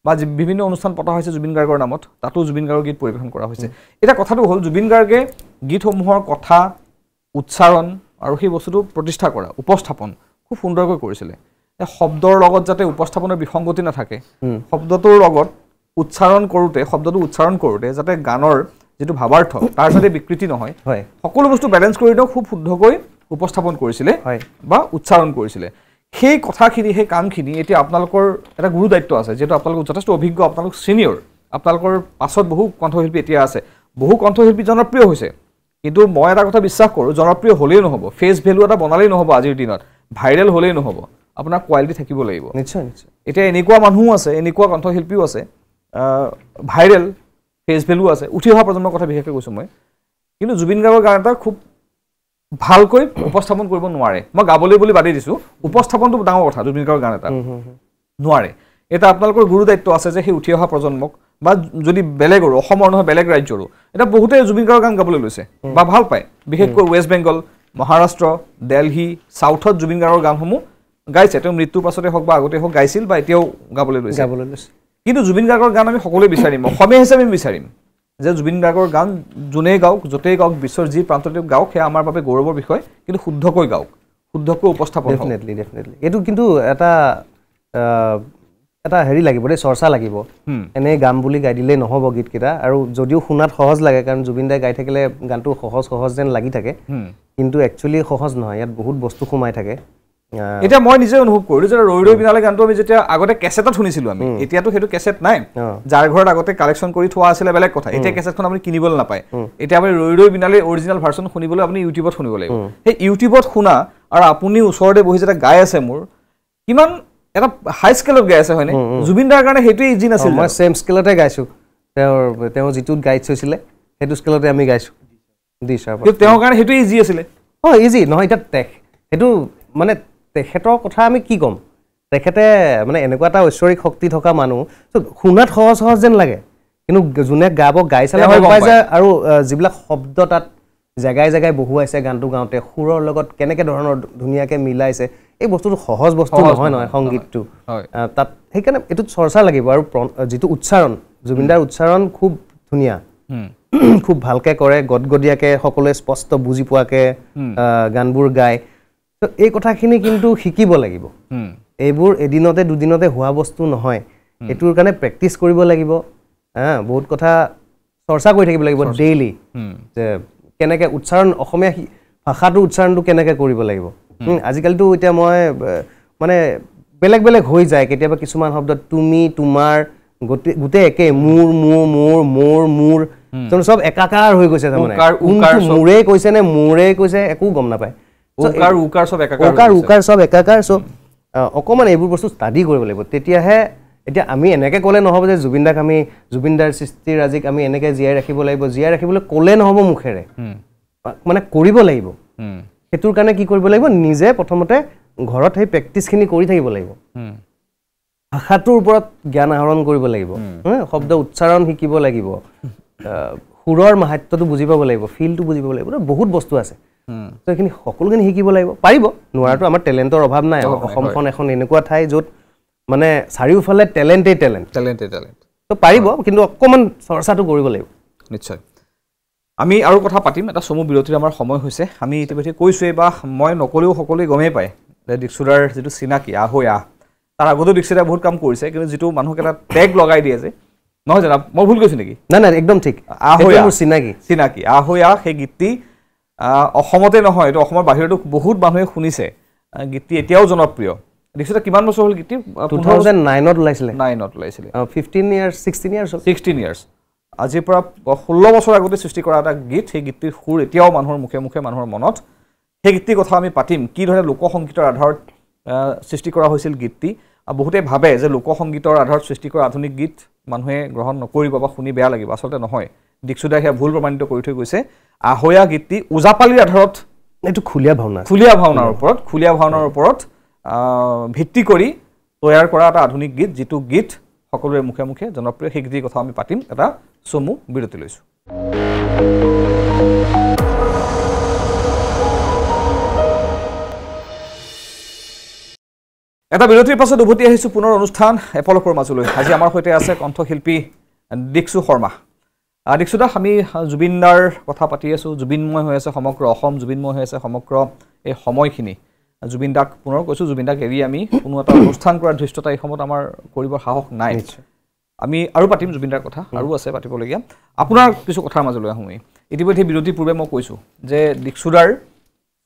বা বিভিন্ন অনুষ্ঠান পতা হৈছে জুবিন গাৰ্গৰ নামত তাতো জুবিন গাৰ্গৰ গীত পৰিৱেশন কৰা হৈছে এটা কথাটো হ'ল জুবিন গাৰ্গে গীতসমূহৰ কথা উচ্চাৰণ আৰু সেই বস্তুটো প্ৰতিষ্ঠা কৰা উপস্থাপন খুব সুন্দৰকৈ কৰিছিলে শব্দৰ লগত যাতে উপস্থাপনৰ বিসংগতি নাথাকে শব্দটোৰ লগত শব্দটো উচ্চাৰণ কৰোঁতে যাতে গানৰ যিটো ভাৱাৰ্থ তাৰ যাতে বিকৃতি নহয় সকলো বস্তু বেলেঞ্চ কৰি তেওঁ খুব শুদ্ধকৈ উপস্থাপন কৰিছিলে বা উচ্চাৰণ কৰিছিলে সেই কথাখিনি সেই কামখিনি এতিয়া আপোনালোকৰ এটা গুৰু দায়িত্ব আছে যিহেতু আপোনালোক যথেষ্ট অভিজ্ঞ আপোনালোক ছিনিয়ৰ আপোনালোকৰ পাছত বহু কণ্ঠশিল্পী এতিয়া আছে বহু কণ্ঠশিল্পী জনপ্ৰিয় হৈছে কিন্তু মই এটা কথা বিশ্বাস কৰোঁ জনপ্ৰিয় হ'লেই নহ'ব ফেচ ভেলু এটা বনালেই নহ'ব আজিৰ দিনত ভাইৰেল হ'লেই নহ'ব আপোনাৰ কোৱালিটি থাকিব লাগিব নিশ্চয় নিশ্চয় এতিয়া এনেকুৱা মানুহো আছে এনেকুৱা কণ্ঠশিল্পীও আছে ভাইৰেল ফেচ ভেলু আছে উঠি অহা প্ৰজন্মৰ কথা বিশেষকৈ কৈছোঁ মই কিন্তু জুবিন গাৰ্গৰ গান এটা খুব ভালকৈ উপস্থাপন কৰিব নোৱাৰে মই গাবলৈ বুলি বাদেই দিছোঁ উপস্থাপনটো ডাঙৰ কথা জুবিন গাৰ্গৰ গান এটা নোৱাৰে এটা আপোনালোকৰ গুৰু দায়িত্ব আছে যে সেই উঠি অহা প্ৰজন্মক বা যদি বেলেগৰো অসমৰ নহয় বেলেগ ৰাজ্যৰো এটা বহুতে জুবিন গাৰ্গৰ গান গাবলৈ লৈছে বা ভাল পায় বিশেষকৈ ৱেষ্ট বেংগল মহাৰাষ্ট্ৰ দিল্লী চাউথত জুবিন গাৰ্গৰ গানসমূহ গাইছে তেওঁ মৃত্যুৰ পাছতে হওক বা আগতে হওক গাইছিল বা এতিয়াও গাবলৈ লৈছে কিন্তু জুবিন গাৰ্গৰ গান আমি সকলোৱে বিচাৰিম অসমীয়া হিচাপে আমি বিচাৰিম যে জুবিন গাৰ্গৰ গান যোনেই গাওক য'তেই গাওক বিশ্বৰ যি প্ৰান্ততে গাওক সেয়া আমাৰ বাবে গৌৰৱৰ বিষয় কিন্তু শুদ্ধকৈ গাওক শুদ্ধকৈ উপস্থাপন ডেফিনেটলি এইটো কিন্তু এটা হেৰি লাগিব দেই চৰ্চা লাগিব এনেই গাম বুলি গাই দিলেই নহ'ব গীতকেইটা আৰু যদিও শুনাত সহজ লাগে কাৰণ জুবিন দাই গাই থাকিলে গানটো সহজ যেন লাগি থাকে কিন্তু একচুৱেলি সহজ নহয় ইয়াত বহুত বস্তু সোমাই থাকে এতিয়া মই নিজে অনুভৱ কৰিলোঁ যে ৰৈ ৰৈ বিনালে গানটো আমি যেতিয়া আগতে কেছেটত শুনিছিলোঁ আমি এতিয়াতো সেইটো কেছেট নাই যাৰ ঘৰত আগতে কালেকশ্যন কৰি থোৱা আছিলে বেলেগ কথা এতিয়া কেছেটখন আপুনি কিনিবলৈ নাপায় এতিয়া আপুনি ৰৈ ৰৈ বিনালে অৰিজিনেল ভাৰ্চন শুনিবলৈ আপুনি ইউটিউবত শুনিব লাগিব সেই ইউটিউবত শুনা আৰু আপুনি ওচৰতে বহি যেতিয়া গাই আছে মোৰ কিমান এটা হাই স্কেলত গাই আছে হয়নে জুবিন দাৰ কাৰণে সেইটোৱে ইজি নাছিল মই চেম স্কেলতে গাইছোঁ তেওঁ যিটোত গাইড থৈছিলে সেইটো স্কেলতে আমি গাইছোঁ তেওঁৰ কাৰণে সেইটোৱে ইজি আছিলে ইজি নহয় এতিয়া সেইটো মানে তেখেতৰ কথা আমি কি ক'ম তেখেতে মানে এনেকুৱা এটা ঐশ্বৰিক শক্তি থকা মানুহ শুনাত সহজ যেন লাগে কিন্তু যোনে গাব গাই চালে গম পাই যায় আৰু যিবিলাক শব্দ তাত জেগাই জেগাই বহুৱাইছে গানটো গাওঁতে সুৰৰ লগত কেনেকৈ ধৰণৰ ধুনীয়াকৈ মিলাইছে এই বস্তুটো সহজ বস্তু নহয় সংগীতটো তাত সেইকাৰণে এইটোত চৰ্চা লাগিব আৰু যিটো উচ্চাৰণ জুবিনদাৰ উচ্চাৰণ খুব ধুনীয়া খুব ভালকৈ কৰে গদগদীয়াকৈ সকলোৱে স্পষ্ট বুজি পোৱাকৈ গানবোৰ গায় এই কথাখিনি কিন্তু শিকিব লাগিব এইবোৰ এদিনতে দুদিনতে হোৱা বস্তু নহয় এইটোৰ কাৰণে প্ৰেক্টিচ কৰিব লাগিব বহুত কথা চৰ্চা কৰি থাকিব লাগিব ডেইলি যে কেনেকৈ উচ্চাৰণ অসমীয়া ভাষাটোৰ উচ্চাৰণটো কেনেকৈ কৰিব লাগিব আজিকালিতো এতিয়া মই মানে বেলেগ বেলেগ হৈ যায় কেতিয়াবা কিছুমান শব্দত তুমি তোমাৰ গোটেই একে মোৰ মোৰ মোৰ মোৰ মোৰ চব একাকাৰ হৈ গৈছে তাৰমানে মোৰে কৈছে নে মোৰে কৈছে একো গম নাপায় উকাৰ চব একাকাৰ চ' অকণমান এইবোৰ বস্তু ষ্টাডি কৰিব লাগিব তেতিয়াহে এতিয়া আমি এনেকৈ ক'লে নহ'ব যে জুবিনদাৰ সৃষ্টিৰাজিক আমি এনেকৈ জীয়াই ৰাখিব লাগিব জীয়াই ৰাখিবলৈ ক'লে নহ'ব মুখেৰে মানে কৰিব লাগিব সেইটোৰ কাৰণে কি কৰিব লাগিব নিজে প্ৰথমতে ঘৰত সেই প্ৰেক্টিচখিনি কৰি থাকিব লাগিব ভাষাটোৰ ওপৰত জ্ঞান আহৰণ কৰিব লাগিব শব্দ উচ্চাৰণ শিকিব লাগিব সুৰৰ মাহাত্যটো বুজি পাব লাগিব ফিলটো বুজি পাব লাগিব বহুত বস্তু আছে তো এইখিনি সকলোখিনি শিকিব লাগিব পাৰিব নোৱাৰাটো আমাৰ টেলেণ্টৰ অভাৱ নাই অসমখন এখন এনেকুৱা ঠাই য'ত মানে চাৰিওফালে টেলেণ্টেই টেলেণ্ট তো পাৰিব কিন্তু অকণমান চৰ্চাটো কৰিব লাগিব নিশ্চয় আমি আৰু কথা পাতিম এটা চমু বিৰতিৰ আমাৰ সময় হৈছে আমি ইতিমধ্যে কৈছোঁৱেই বা মই নকলেও সকলোৱে গমেই পায় যে দীক্ষুদাৰ যিটো চিনাকি আহৈ আহ তাৰ আগতো দীক্ষিতাই বহুত কাম কৰিছে কিন্তু যিটো মানুহক এটা টেগ লগাই দিয়ে যে নহয় জানা মই ভুল কৈছোঁ নেকি নাই একদম ঠিক আহৈ মোৰ চিনাকি আহৈ আহ সেই গীতটি অসমতে নহয় এইটো অসমৰ বাহিৰতো বহুত মানুহে শুনিছে গীতটি এতিয়াও জনপ্ৰিয় দীক্ষিতা কিমান বছৰ হ'ল গীতটি 2009ত ওলাইছিলে 16 ইয়াৰ্ছ আজিৰ পৰা 16 বছৰ আগতে সৃষ্টি কৰা এটা গীত সেই গীতটিৰ সুৰ এতিয়াও মানুহৰ মুখে মুখে মানুহৰ মনত সেই গীতটিৰ কথা আমি পাতিম কি ধৰণে লোকসংগীতৰ আধাৰত সৃষ্টি কৰা হৈছিল গীতটি বহুতে ভাবে যে লোকসংগীতৰ আধাৰত সৃষ্টি কৰা আধুনিক গীত মানুহে গ্ৰহণ নকৰিব বা শুনি বেয়া লাগিব আচলতে নহয় দীক্ষিতাই সেয়া ভুল প্ৰমাণিত কৰি থৈ গৈছে আহৈ আহ গীতটি ওজাপালিৰ আধাৰত এইটো খুলীয়া ভাওনাৰ ওপৰত ভিত্তি কৰি তৈয়াৰ কৰা এটা আধুনিক গীত যিটো গীত সকলোৰে মুখে মুখে জনপ্ৰিয় সেই গীতৰ কথা আমি পাতিম এটা চমু বিৰতি লৈছোঁ এটা বিৰতিৰ পাছত উভতি আহিছোঁ পুনৰ অনুষ্ঠান এপলকৰ মাজলৈ আজি আমাৰ সৈতে আছে কণ্ঠশিল্পী দীক্ষু শৰ্মা দীক্ষুদা আমি জুবিনদাৰ কথা পাতি আছোঁ জুবিনময় হৈ আছে সমগ্ৰ অসম জুবিনময় হৈ আছে সমগ্ৰ এই সময়খিনি জুবিনদাক পুনৰ কৈছোঁ জুবিনদাক এৰি আমি কোনো এটা অনুষ্ঠান কৰাৰ ধৃষ্টতা এই সময়ত আমাৰ কৰিবৰ সাহস নাই আমি আৰু পাতিম জুবিনদাৰ কথা আৰু আছে পাতিবলগীয়া আপোনাৰ কিছু কথাৰ মাজলৈ আহোঁ ইতিমধ্যে বিৰতিৰ পূৰ্বে মই কৈছোঁ যে দীক্ষুদাৰ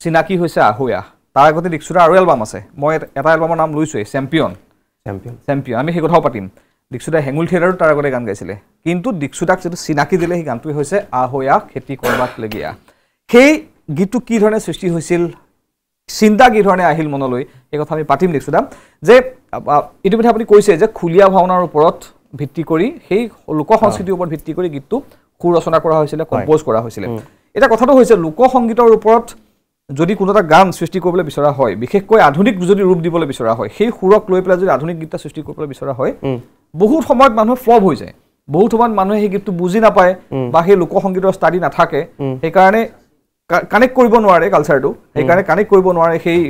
চিনাকি হৈছে আহৈ আহ তাৰ আগতে দীক্ষুদাৰ আৰু এলবাম আছে মই এটা এলবামৰ নাম লৈছোঁৱেই চেম্পিয়ন আমি সেই কথাও পাতিম দীক্ষুদাই হেঙুল থিয়েটাৰত তাৰ আগতে গান গাইছিলে কিন্তু দীক্ষুদাক যিটো চিনাকি দিলে সেই গানটোৱে হৈছে আহৈ আহ খেতি কৰবাত লগীয়া সেই গীতটো কি ধৰণে সৃষ্টি হৈছিল চিন্তা কি ধৰণে আহিল মনলৈ এই কথা আমি পাতিম দীক্ষুদা যে ইতিমধ্যে আপুনি কৈছে যে খুলীয়া ভাওনাৰ ওপৰত ভিত্তি কৰি সেই লোক সংস্কৃতিৰ ওপৰত ভিত্তি কৰি গীতটো সুৰ ৰচনা কৰা হৈছিলে কম্প'জ কৰা হৈছিলে এটা কথাটো হৈছে লোক সংগীতৰ ওপৰত যদি কোনো এটা গান সৃষ্টি কৰিবলৈ বিচৰা হয় বিশেষকৈ আধুনিক যদি ৰূপ দিবলৈ বিচৰা হয় সেই সুৰক লৈ পেলাই যদি আধুনিক গীত সৃষ্টি কৰিবলৈ বিচৰা হয় বহুত সময়ত মানুহ ফ্লপ হৈ যায় বহুত সময়ত মানুহে সেই গীতটো বুজি নাপায় বা সেই লোক সংগীতৰ ষ্টাডি নাথাকে সেইকাৰণে কানেক্ট কৰিব নোৱাৰে কালচাৰটো সেইকাৰণে কানেক্ট কৰিব নোৱাৰে সেই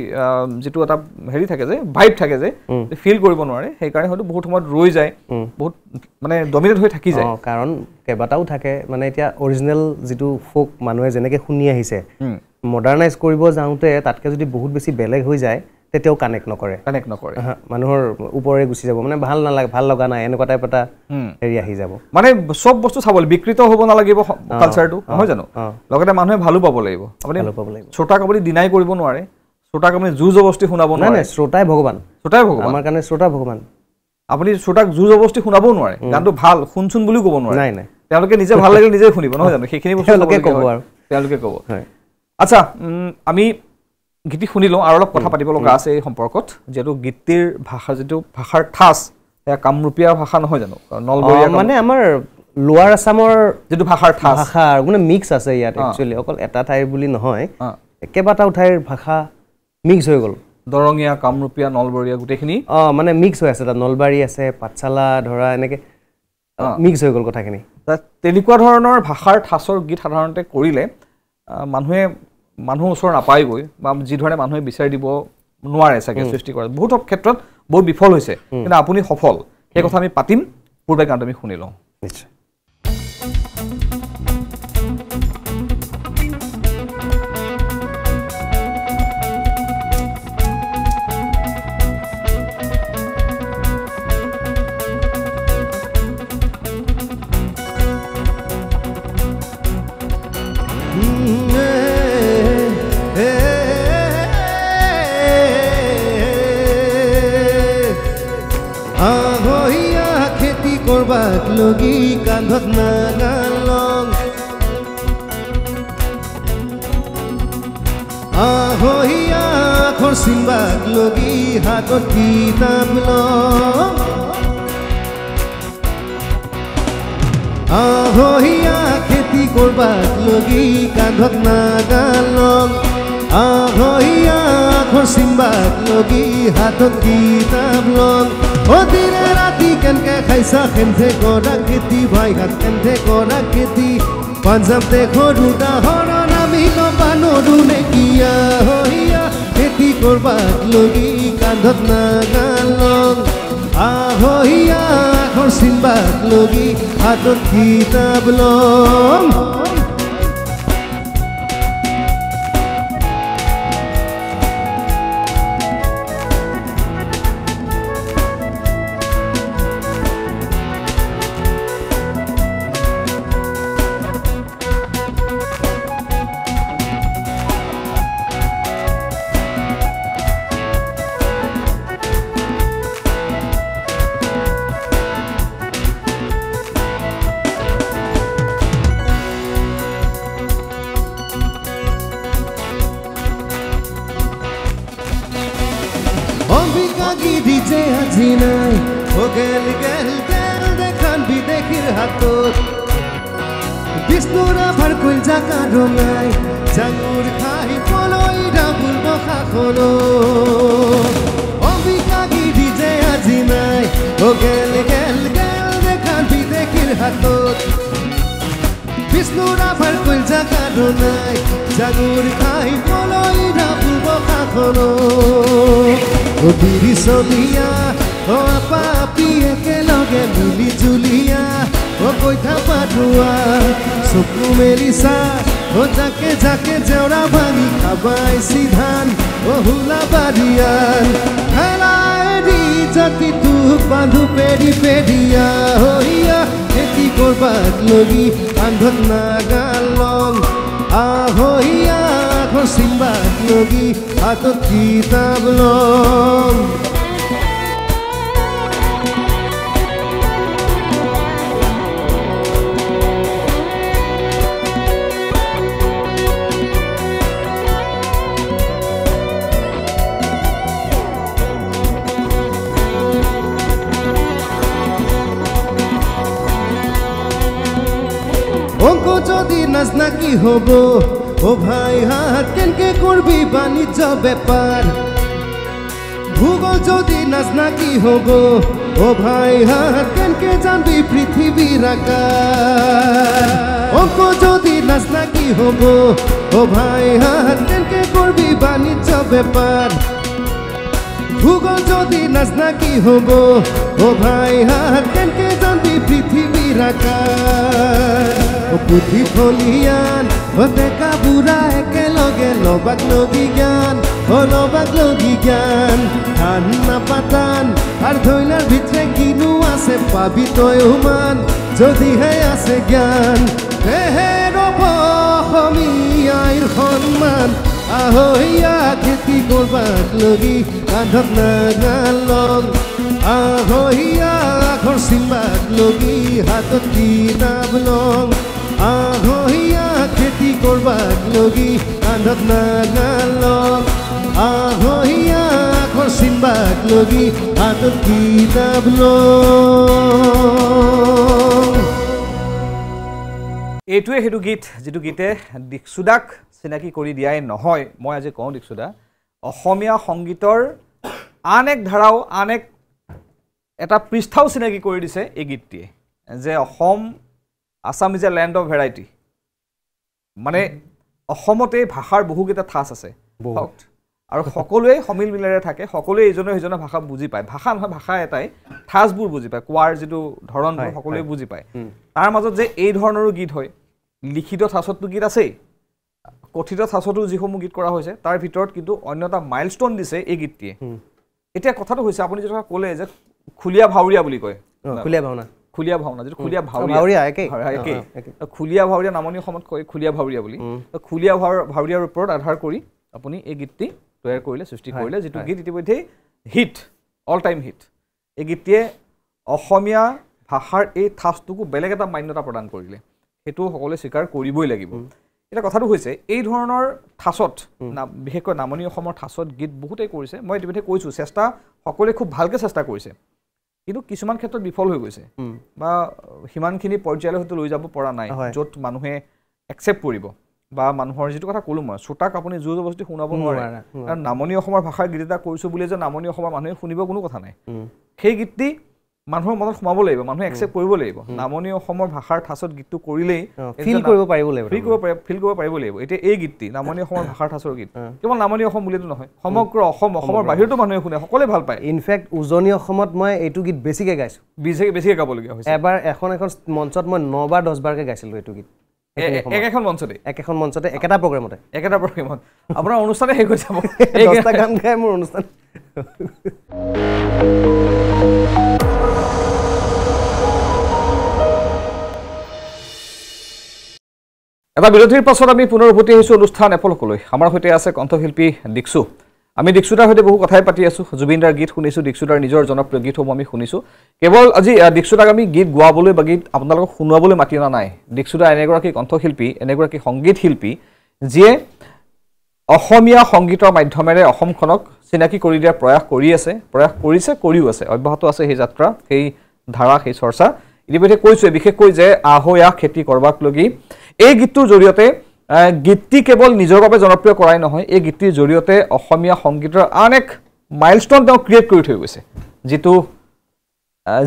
যিটো এটা হেৰি থাকে যে ভাইব থাকে যে ফিল কৰিব নোৱাৰে সেইকাৰণে হয়তো বহুত সময়ত ৰৈ যায় বহুত মানে ডমিনেট হৈ থাকি যায় কাৰণ কেইবাটাও থাকে মানে এতিয়া অৰিজিনেল যিটো ফোক মানুহে যেনেকৈ শুনি আহিছে মডাৰ্ণাইজ কৰিব যাওঁতে তাতকৈ যদি বহুত বেছি বেলেগ হৈ যায় তেতিয়াও কানেক্ট নকৰে মানুহৰ ওপৰে গুচি যাব মানে ভাল নালাগে ভাল লগা নাই এনেকুৱা টাইপ এটা হেৰি আহি যাব মানে চব বস্তু চাব বিকৃত হ'ব নালাগিব কালচাৰটো নহয় জানো লগতে মানুহে ভালো পাব লাগিব আপুনি শ্ৰোতাক আপুনি ডিনাই কৰিব নোৱাৰে শ্ৰোতাক আপুনি জোৰ জবস্তি শুনাব নোৱাৰে শ্ৰোতাই ভগৱান আমাৰ কাৰণে শ্ৰোতা ভগৱান আপুনি শ্ৰোতাক জোৰ জবস্তি শুনাবও নোৱাৰে গানটো ভাল শুনচোন বুলিও ক'ব নোৱাৰে নাই তেওঁলোকে নিজে ভাল লাগিলে নিজে শুনিব নহয় জানো সেইখিনি বস্তু তেওঁলোকে ক'ব আচ্ছা আমি গীতটি শুনি লওঁ আৰু অলপ কথা পাতিব লগা আছে এই সম্পৰ্কত যিহেতু গীতটিৰ ভাষা যিটো ভাষাৰ ঠাচ সেয়া কামৰূপীয়া ভাষা নহয় জানো নলবৰীয়া মানে আমাৰ লোৱাৰ আছামৰ যিটো ভাষাৰ ঠাচ ভাষা মানে মিক্স আছে ইয়াত একচুৱেলি অকল এটা ঠাইৰ বুলি নহয় কেইবাটাও ঠাইৰ ভাষা মিক্স হৈ গ'ল দৰঙীয়া কামৰূপীয়া নলবৰীয়া গোটেইখিনি মানে মিক্স হৈ আছে তাত নলবাৰী আছে পাঠশালা ধৰা এনেকৈ মিক্স হৈ গ'ল কথাখিনি তেনেকুৱা ধৰণৰ ভাষাৰ ঠাচৰ গীত সাধাৰণতে কৰিলে মানুহ ওচৰ নাপায়গৈ বা যি ধৰণে মানুহে বিচাৰি দিব নোৱাৰে চাগে সৃষ্টি কৰাত বহুত ক্ষেত্ৰত বহুত বিফল হৈছে কিন্তু আপুনি সফল সেই কথা আমি পাতিম পূৰ্বে গানটো আমি শুনি লওঁ নিশ্চয় কৰবাক লগি কান্ধত নাগালং আহহিয়া আখৰ চিনবাক লগি হাতত কিতাপ লওঁ আহহিয়া খেতি কৰবাক লগি কান্ধত নাগালং আহহিয়া আখৰ চিনবাক লগি হাতত কিতাপ লওঁ দিনে ৰাতি কেনেকে খাইছা কেনে কৰা খেতি ভাইঘাট কেনে কৰা খেতি পাঞ্জাব দেশৰ উদাহৰণ আমি ল'বা নৰো নেকি আহহিয়া খেতি কৰবাক লগি কান্ধত নাগালং আহহিয়া আখৰ চিনবাক লগি হাতত কিতাপ লওঁ DJ আজি নাই ও গেল গেল গেল দেখান বিদেশীৰ হাতত বিষ্ণুৰ আভাৰ কইল জাকা ৰঙাই জাঙুৰ খাই পলৈ ডাবুল বখাখনত অবিকাগী DJ আজি নাই ও গেল গেল গেল দেখান বিদেশীৰ হাতত বিষ্ণুৰ আভাৰ কইল জাকা ৰঙাই জাঙুৰ খাই পলৈ ডাবুল বখাখনত ও বিৰি চলিয়া ও পাপি একেলগে মিলি জুলিয়া ও কৈঠা পাঠুৱা চকু মেলিছা ও জাকে জাকে জেওৰা ভাঙি খাবাইছি ধান ও হুলা বাৰিয়ান খেলাই দি জাতি তোক বান্ধু পেৰি পেৰিয়া হৈয়া খেতি কৰবাক লগি কান্ধত নাগালং আহহিয়া আখৰ চিনবাক লগি হাতত কিতাপ লওঁ অংক যদি নাজনা কি হব ও ভাই হাত কেনকে করবি বাণিজ্য ব্যাপার ভূগোল যদি নাজনা কি হব ও ভাই হাত কেনকে জানবি পৃথিবীর আকার অঙ্ক যদি নাজনা কি হব ও ভাই হাত কেনকে করবি বাণিজ্য ব্যাপার ভূগোল যদি নাজনা কি হব ও ভাই হাত কেনকে জানবি পৃথিবীর আকার ও পুথি ফলিয়ান ও ডেকা বুঢ়া একেলগে লবাক লগি জ্ঞান ও লবাক লগি জ্ঞান ধান নাপাতান আর ধৈলার ভিতরে কিনু আছে পাবি তই উমান যদিহে আছে জ্ঞান হে রব অসমীয়াৰ সন্মান আহহিয়া খেতি কৰবাক লগি কান্ধত নাগালং আহহিয়া আখৰ চিনবাক লগি হাতত কিতাপ লওঁ আহহিয়া খেতি কৰবাক লগি কান্ধত নাগালং আহহিয়া আখৰ চিনবাক লগি হাতত কিতাপ লওঁ এইটোৱে সেইটো গীত যিটো গীতে দীক্ষুদাক চিনাকি কৰি দিয়াই নহয় মই আজি কওঁ দীক্ষুদা অসমীয়া সংগীতৰ আন এক ধাৰাও আন এক এটা পৃষ্ঠাও চিনাকি কৰি দিছে এই গীতটিয়ে যে Assam Assam is a land of variety মানে অসমতে ভাষাৰ বহুকেইটা ঠাঁচ আছে আৰু সকলোৱে সমিল মিলেৰে থাকে সকলোৱে ইজনে সিজনৰ ভাষা বুজি পায় ভাষা নহয় ভাষা এটাই ঠাঁচবোৰ বুজি পায় কোৱাৰ যিটো ধৰণ সকলোৱে বুজি পায় তাৰ মাজত যে এই ধৰণৰো গীত হয় লিখিত ঠাঁচতো গীত আছে কথিত ঠাঁচতো যিসমূহ গীত কৰা হৈছে তাৰ ভিতৰত কিন্তু অন্য এটা মাইলষ্টন দিছে এই গীতটিয়ে এতিয়া কথাটো হৈছে আপুনি যেটা ক'লে যে খুলিয়া ভাউৰিয়া বুলি কয় খুলিয়া ভাওনা যেটো খুলিয়া ভাউৰিয়া একে খুলিয়া ভাউৰিয়া নামনি অসমত কয় খুলিয়া ভাউৰিয়া বুলি খুলিয়া ভাউৰিয়াৰ ওপৰত আধাৰ কৰি আপুনি এই গীতটি তৈয়াৰ কৰিলে সৃষ্টি কৰিলে যেটো গীত ইতিমধ্যে হিট অল টাইম হিট এই গীতটিয়ে অসমীয়া ভাষাৰ এই ঠাচটোকো বেলেগ এটা মান্যতা প্ৰদান কৰিলে সেইটো সকলোৱে স্বীকাৰ কৰিবই লাগিব এটা কথাটো হৈছে এই ধৰণৰ ঠাচত বিশেষকৈ নামনি অসমৰ ঠাচত গীত বহুতেই কৰিছে মই ইতিমধ্যে কৈছোঁ চেষ্টা সকলোৱে খুব ভালকৈ চেষ্টা কৰিছে কিন্তু কিছুমান ক্ষেত্ৰত বিফল হৈ গৈছে বা সিমানখিনি পৰ্যায়লৈ হয়তো লৈ যাব পৰা নাই য'ত মানুহে একচেপ্ট কৰিব বা মানুহৰ যিটো কথা ক'লোঁ মই শ্ৰোতাক আপুনি জোৰ জবৰদস্তি শুনাব নোৱাৰে কাৰণ নামনি অসমৰ ভাষাৰ গীত এটা কৰিছোঁ বুলি যে নামনি অসমৰ মানুহে শুনিব কোনো কথা নাই সেই গীতটি মানুহৰ মনত সোমাব লাগিব মানুহে একচেপ্ট কৰিব লাগিব নামনি অসমৰ ভাষাৰ ঠাচত গীতটো কৰিলেই ফিল কৰিব পাৰিব লাগিব ফিল কৰিব পাৰিব লাগিব এতিয়া এই গীতটি নামনি অসমৰ ভাষাৰ ঠাচৰ গীত কেৱল নামনি অসম বুলিতো নহয় সমগ্ৰ অসমৰ বাহিৰতো মানুহে শুনে সকলোৱে ভাল পায় ইনফেক্ট উজনি অসমত মই এইটো গীত বেছিকৈ গাইছোঁ বেছিকৈ গাবলগীয়া হৈছে এবাৰ এখন মঞ্চত মই 9 বাৰ 10 বাৰকৈ গাইছিলোঁ এইটো গীত একেখন মঞ্চতে একেটা প্ৰগ্ৰেমত আপোনাৰ অনুষ্ঠানে শেষ হৈ যাব 10টা গান গাই মোৰ অনুষ্ঠান এটা বিৰতিৰ পাছত আমি পুনৰ উভতি আহিছোঁ অনুষ্ঠান এপলকলৈ আমাৰ সৈতে আছে কণ্ঠশিল্পী দীক্ষু আমি দীক্ষুদাৰ সৈতে বহু কথাই পাতি আছোঁ জুবিনদাৰ গীত শুনিছোঁ দীক্ষুদাৰ নিজৰ জনপ্ৰিয় গীতসমূহ আমি শুনিছোঁ কেৱল আজি দীক্ষুদাক আমি গীত গোৱাবলৈ বা গীত আপোনালোকক শুনোৱাবলৈ মাতি অনা নাই দীক্ষুদা এনেগৰাকী কণ্ঠশিল্পী এনেগৰাকী সংগীত শিল্পী যিয়ে অসমীয়া সংগীতৰ মাধ্যমেৰে অসমখনক চিনাকি কৰি দিয়াৰ প্ৰয়াস কৰিছে কৰিও আছে অব্যাহত আছে সেই যাত্ৰা সেই ধাৰা সেই চৰ্চা ইতিমধ্যে কৈছোঁ বিশেষকৈ যে আহৈয়া খেতি কৰবাক লগি এই গীতটোৰ জৰিয়তে গীতটি কেৱল নিজৰ বাবে জনপ্ৰিয় কৰাই নহয় এই গীতটিৰ জৰিয়তে অসমীয়া সংগীতৰ আন এক মাইলষ্টন তেওঁ ক্ৰিয়েট কৰি থৈ গৈছে যিটো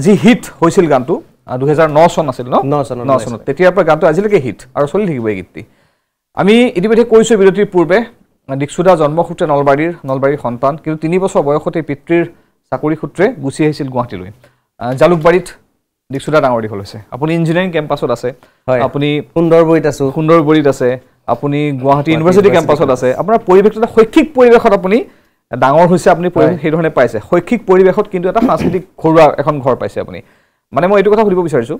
যি হিট হৈছিল গানটো 2009 চন আছিল ন 9 চনত তেতিয়াৰ পৰা গানটো আজিলৈকে হিট আৰু চলি থাকিব এই গীতটি আমি ইতিমধ্যে কৈছোঁ বিৰতিৰ পূৰ্বে দীক্ষুদা জন্মসূত্ৰে নলবাৰীৰ সন্তান কিন্তু 3 বছৰ বয়সতে পিতৃৰ চাকৰি সূত্ৰে গুচি আহিছিল গুৱাহাটীলৈ জালুকবাৰীত দীক্ষুদা ডাঙৰ দীঘল হৈছে আপুনি ইঞ্জিনিয়াৰিং কেম্পাছত আছে আপুনি সুন্দৰবৰীত আছে আপুনি গুৱাহাটী ইউনিভাৰ্চিটি কেম্পাছত আছে আপোনাৰ পৰিৱেশটো এটা শৈক্ষিক পৰিৱেশত আপুনি ডাঙৰ হৈছে আপুনি পৰিৱেশ সেই ধৰণে পাইছে শৈক্ষিক পৰিৱেশত কিন্তু এটা সাংস্কৃতিক ঘৰুৱা এখন ঘৰ পাইছে আপুনি মানে মই এইটো কথা সুধিব বিচাৰিছোঁ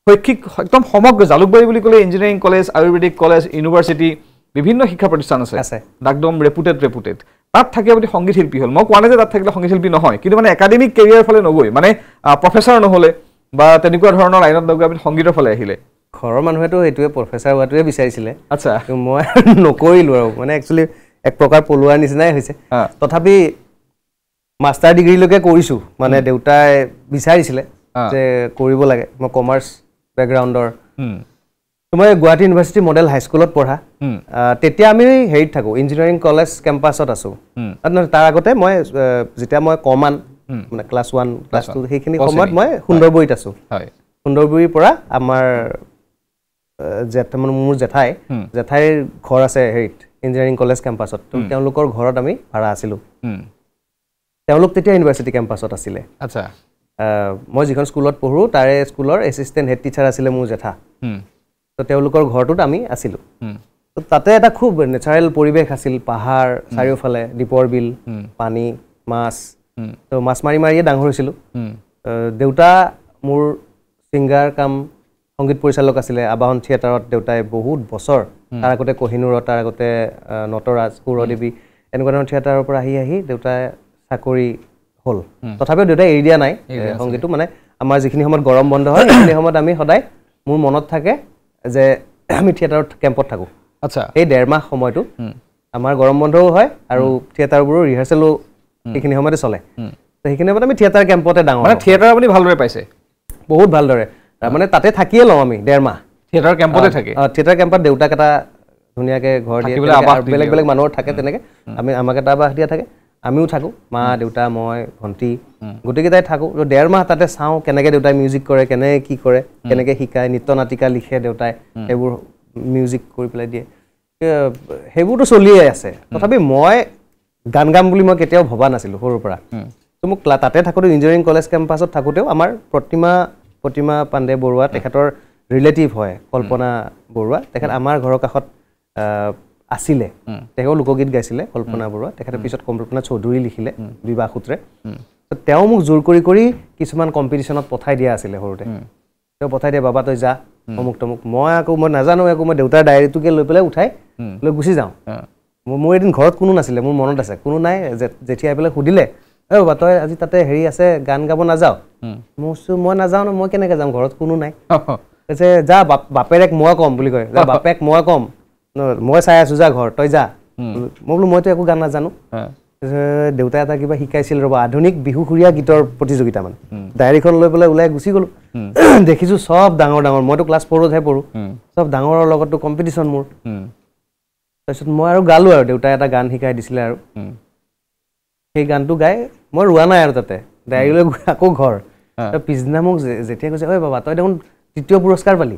শৈক্ষিক একদম সমগ্ৰ জালুকবাৰী বুলি ক'লে engineering college Ayurvedic college university বিভিন্ন শিক্ষা প্ৰতিষ্ঠান আছে একদম ৰেপুটেড তাত থাকি আপুনি সংগীত শিল্পী হ'ল মই কোৱা নাই যে তাত থাকিলে সংগীত শিল্পী নহয় কিন্তু মানে একাডেমিক কেৰিয়াৰ ফালে নগৈ মানে প্ৰফেচাৰ নহ'লে বা তেনেকুৱা ধৰণৰ লাইনত নগৈ আপুনি সংগীতৰ ফালে আহিলে ঘৰৰ মানুহেতো এইটোৱে প্ৰফেচাৰ হোৱাটোৱে বিচাৰিছিলে আচ্ছা মই নকৰিলোঁ আৰু মানে একচুৱেলি এক প্ৰকাৰ পলোৱাৰ নিচিনাই হৈছে তথাপি মাষ্টাৰ ডিগ্ৰীলৈকে কৰিছোঁ মানে দেউতাই বিচাৰিছিলে যে কৰিব লাগে মই কমাৰ্চ বেকগ্ৰাউণ্ডৰ মই গুৱাহাটী ইউনিভাৰ্চিটি মডেল হাইস্কুলত পঢ়া তেতিয়া আমি হেৰিত থাকোঁ ইঞ্জিনিয়াৰিং কলেজ কেম্পাছত আছোঁ তাৰ আগতে মই যেতিয়া মই কমান মানে ক্লাছ 1 ক্লাছ 2 সেইখিনি সময়ত মই সুন্দৰবৰীত আছোঁ সুন্দৰবৰীৰ পৰা আমাৰ মোৰ জেঠাইৰ ঘৰ আছে হেৰিত ইঞ্জিনিয়াৰিং কলেজ কেম্পাছত তেওঁলোকৰ ঘৰত আমি ভাড়া আছিলোঁ তেওঁলোক তেতিয়া ইউনিভাৰ্চিটি কেম্পাছত আছিলে আচ্ছা মই যিখন স্কুলত পঢ়োঁ তাৰে স্কুলৰ এছিষ্টেণ্ট হেড টিচাৰ আছিলে মোৰ জেঠা তো তেওঁলোকৰ ঘৰটোত আমি আছিলোঁ তো তাতে এটা খুব নেচাৰেল পৰিৱেশ আছিল পাহাৰ চাৰিওফালে দীপৰ বিল পানী মাছ তো মাছ মাৰিয়ে ডাঙৰ হৈছিলোঁ দেউতা মোৰ ছিংগাৰ কাম সংগীত পৰিচালক আছিলে আবাহন থিয়েটাৰত দেউতাই বহুত বছৰ তাৰ আগতে কহিনুৰত তাৰ আগতে নটৰাজ সুৰদেৱী এনেকুৱা ধৰণৰ থিয়েটাৰৰ পৰা আহি দেউতাই চাকৰি হ'ল তথাপিও দেউতাই এৰি দিয়া নাই সংগীতটো মানে আমাৰ যিখিনি সময়ত গৰম বন্ধ হয় সেইখিনি সময়ত আমি সদায় মোৰ মনত থাকে যে আমি থিয়েটাৰত কেম্পত থাকোঁ আচ্ছা এই 1.5 মাহ সময়টো আমাৰ গৰম বন্ধও হয় আৰু থিয়েটাৰবোৰো ৰিহাৰ্চেলো সেইখিনি সময়তে চলে তো সেইখিনি সময়ত আমি থিয়েটাৰ কেম্পতে ডাঙৰ মানে থিয়েটাৰ আপুনি ভালদৰে পাইছে বহুত ভালদৰে মানে তাতে থাকিয়ে লওঁ আমি 1.5 মাহ থিয়েটাৰ কেম্পতে থাকে থিয়েটাৰ কেম্পত দেউতাক এটা ধুনীয়াকৈ ঘৰ দিয়ে বেলেগ মানুহৰ থাকে তেনেকৈ আমাক এটা আৱাস দিয়া থাকে আমিও থাকোঁ মা দেউতা মই ভণ্টি গোটেইকেইটাই থাকোঁ 1.5 মাহ তাতে চাওঁ কেনেকৈ দেউতাই মিউজিক কৰে কেনেকৈ কি কৰে কেনেকৈ শিকায় নৃত্য নাটিকা লিখে দেউতাই সেইবোৰ মিউজিক কৰি পেলাই দিয়ে সেইবোৰতো চলিয়ে আছে তথাপি মই গান গাম বুলি মই কেতিয়াও ভবা নাছিলোঁ সৰুৰ পৰা তো মোক তাতে থাকোঁতে ইঞ্জিনিয়াৰিং কলেজ কেম্পাছত থাকোঁতেও আমাৰ প্ৰতিমা পাণ্ডে বৰুৱা তেখেতৰ ৰিলেটিভ হয় কল্পনা বৰুৱা তেখেত আমাৰ ঘৰৰ কাষত আছিলে তেখেতেও লোকগীত গাইছিলে কল্পনা বৰুৱা তেখেতে পিছত কল্পনা চৌধুৰী লিখিলে বিবাহ সূত্ৰে তেওঁ মোক জোৰ কৰি কিছুমান কম্পিটিশ্যনত পঠাই দিয়া আছিলে সৰুতে তেওঁ পঠাই দিয়ে বাবা তই যা অমুক তমুক মই নাজানো একো মই দেউতাৰ ডায়েৰীটোকে লৈ পেলাই উঠাই লৈ গুচি যাওঁ মোৰ এদিন ঘৰত কোনো নাছিলে মোৰ মনত আছে কোনো নাই যেতিয়া আহি পেলাই সুধিলে ঐ বাবা তই আজি তাতে হেৰি আছে গান গাব নাযাওঁ মই নাযাওঁ ন মই কেনেকৈ যাম ঘৰত কোনো নাই কৈছে যা বাপেৰেক মই ক'ম বুলি কয় যা বাপেক মই ক'ম মই চাই আছোঁ যা ঘৰ তই যা মই বোলো মইতো একো গান নাজানো দেউতাই এটা কিবা শিকাইছিল ৰ'বা আধুনিক বিহুসুৰীয়া গীতৰ প্ৰতিযোগিতা মানে ডায়েৰীখন লৈ পেলাই ওলাই গুচি গ'লোঁ দেখিছোঁ চব ডাঙৰ ডাঙৰ মইতো ক্লাছ 4তহে পঢ়োঁ চব ডাঙৰৰ লগততো কম্পিটিশ্যন মোৰ তাৰপিছত মই আৰু গালোঁ আৰু দেউতাই এটা গান শিকাই দিছিলে আৰু সেই গানটো গাই মই ৰোৱা নাই আৰু তাতে ডায়েৰীলৈ গৈ আকৌ ঘৰ পিছদিনা মোক যেতিয়া কৈছে ঐ বাবা তই দেখোন 3য় পুৰস্কাৰ পালি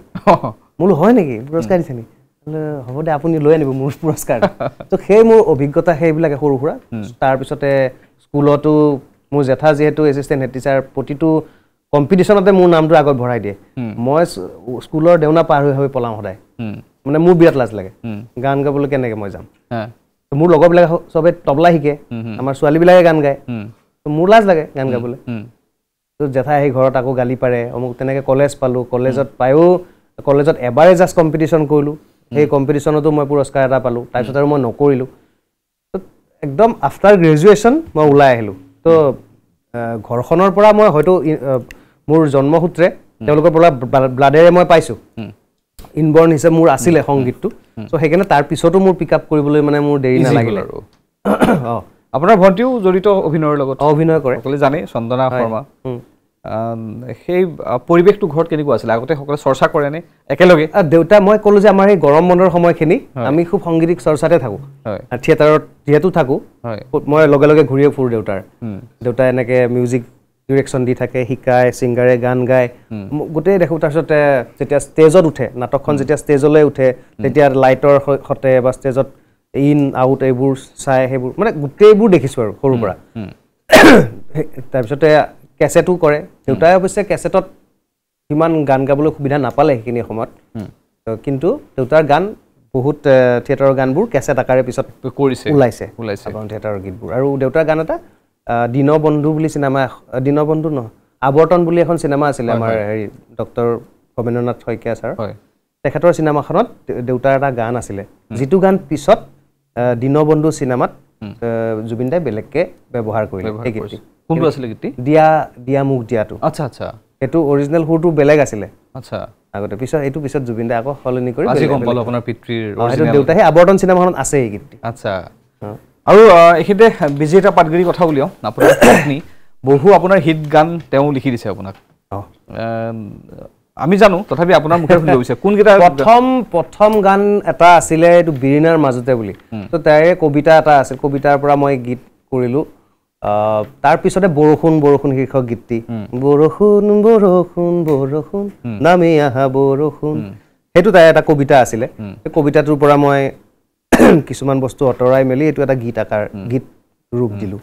বোলো হয় নেকি পুৰস্কাৰ দিছে নেকি হ'ব দে আপুনি লৈ আনিব মোৰ পুৰস্কাৰ তো সেই মোৰ অভিজ্ঞতা সেইবিলাকে সৰু সুৰা তাৰপিছতে স্কুলতো মোৰ জেঠা যিহেতু এছিষ্টেণ্ট হেড টিচাৰ প্ৰতিটো কম্পিটিশ্যনতে মোৰ নামটো আগত ভৰাই দিয়ে মই স্কুলৰ দেউনা পাৰ হৈ পলাওঁ সদায় মানে মোৰ বিৰাট লাজ লাগে গান গাবলৈ কেনেকৈ মই যাম মোৰ লগৰবিলাকে চবে তবলা শিকে আমাৰ ছোৱালীবিলাকে গান গায় মোৰ লাজ লাগে গান গাবলৈ তো জেঠাই আহি ঘৰত আকৌ গালি পাৰে অমুক তেনেকৈ কলেজ পালোঁ কলেজত এবাৰে জাষ্ট কম্পিটিশ্যন কৰিলোঁ সেই কম্পিটিশ্যনতো মই পুৰস্কাৰ এটা পালোঁ তাৰপিছত আৰু মই নকৰিলোঁ একদম আফটাৰ গ্ৰেজুৱেশ্যন মই ওলাই আহিলোঁ তো ঘৰখনৰ পৰা মই হয়তো মোৰ জন্মসূত্ৰে তেওঁলোকৰ পৰা ব্লাডেৰে মই পাইছোঁ ইনবৰ্ণ হিচাপে মোৰ আছিলে সংগীতটো চ' সেইকাৰণে তাৰ পিছতো মোৰ পিক আপ কৰিবলৈ মানে মোৰ দেৰি নালাগিলে আৰু অঁ আপোনাৰ ভণ্টিও জড়িত অভিনয়ৰ লগত অভিনয় কৰে সকলোৱে জানে চন্দনা শৰ্মা সেই পৰিৱেশটো ঘৰত কেনেকুৱা আছিলে আগতে সকলোৱে চৰ্চা কৰেনে একেলগে দেউতা মই ক'লোঁ যে আমাৰ এই গৰম বন্ধৰ সময়খিনি আমি খুব সংগীতিক চৰ্চাতে থাকোঁ থিয়েটাৰত যিহেতু থাকোঁ মই লগে লগে ঘূৰিয়ে ফুৰোঁ দেউতাই এনেকৈ মিউজিক ডিৰেকশ্যন দি থাকে শিকায় ছিংগাৰে গান গায় গোটেই দেখোঁ তাৰপিছতে যেতিয়া ষ্টেজত উঠে নাটকখন যেতিয়া ষ্টেজলৈ উঠে তেতিয়া লাইটৰ সতে বা ষ্টেজত ইন আউট এইবোৰ চাই সেইবোৰ মানে গোটেইবোৰ দেখিছোঁ আৰু সৰুৰ পৰা তাৰপিছতে কেছেটো কৰে দেউতাই অৱশ্যে কেছেটত সিমান গান গাবলৈ সুবিধা নাপালে সেইখিনি সময়ত কিন্তু দেউতাৰ গান বহুত থিয়েটাৰৰ গানবোৰ কেছেট আকাৰে পিছত ওলাইছে থিয়েটাৰৰ গীতবোৰ আৰু দেউতাৰ গান এটা দীনবন্ধু বুলি চিনেমা দীনবন্ধু নহয় আৱৰ্তন বুলি এখন চিনেমা আছিলে আমাৰ হেৰি ডক্টৰ ভৱেন্দ্ৰনাথ শইকীয়া ছাৰ তেখেতৰ চিনেমাখনত দেউতাৰ এটা গান আছিলে যিটো গান পিছত দীনবন্ধু চিনেমাত জুবিন দাই বেলেগকৈ ব্যৱহাৰ কৰিলে এই গীতটি কোনটো আছিলে গীতটি দিয়া মুখ দিয়াটো আচ্ছা আচ্ছা সেইটো অৰিজিনেল সুৰটো বেলেগ আছিলে আচ্ছা আগতে পিছত জুবিন দাই আকৌ সলনি কৰি আজি গম পালোঁ আপোনাৰ পিতৃৰ সেইটো দেউতাই সেই আৱৰ্তন চিনেমাখনত আছে এই গীতটি আচ্ছা আৰু এইখিনিতে বিজেতা পাটগিৰি কথা উলিয়াওঁ আপোনাৰ পত্নী বহু আপোনাৰ হিট গান তেওঁ লিখি দিছে আপোনাক আমি জানো তথাপি আপোনাৰ মুখে শুনিব বিচাৰে কোনকেইটা প্ৰথম গান এটা আছিলে এইটো বিৰিণাৰ মাজতে বুলি তো তাৰে কবিতা এটা আছিল কবিতাৰ পৰা মই গীত কৰিলোঁ তাৰপিছতে বৰষুণ বৰষুণ শীৰ্ষক গীতটি বৰষুণ বৰষুণ বৰষুণ নামি আহা বৰষুণ সেইটো তাই এটা কবিতা আছিলে সেই কবিতাটোৰ পৰা মই কিছুমান বস্তু অঁতৰাই মেলি এইটো এটা গীত ৰূপ দিলোঁ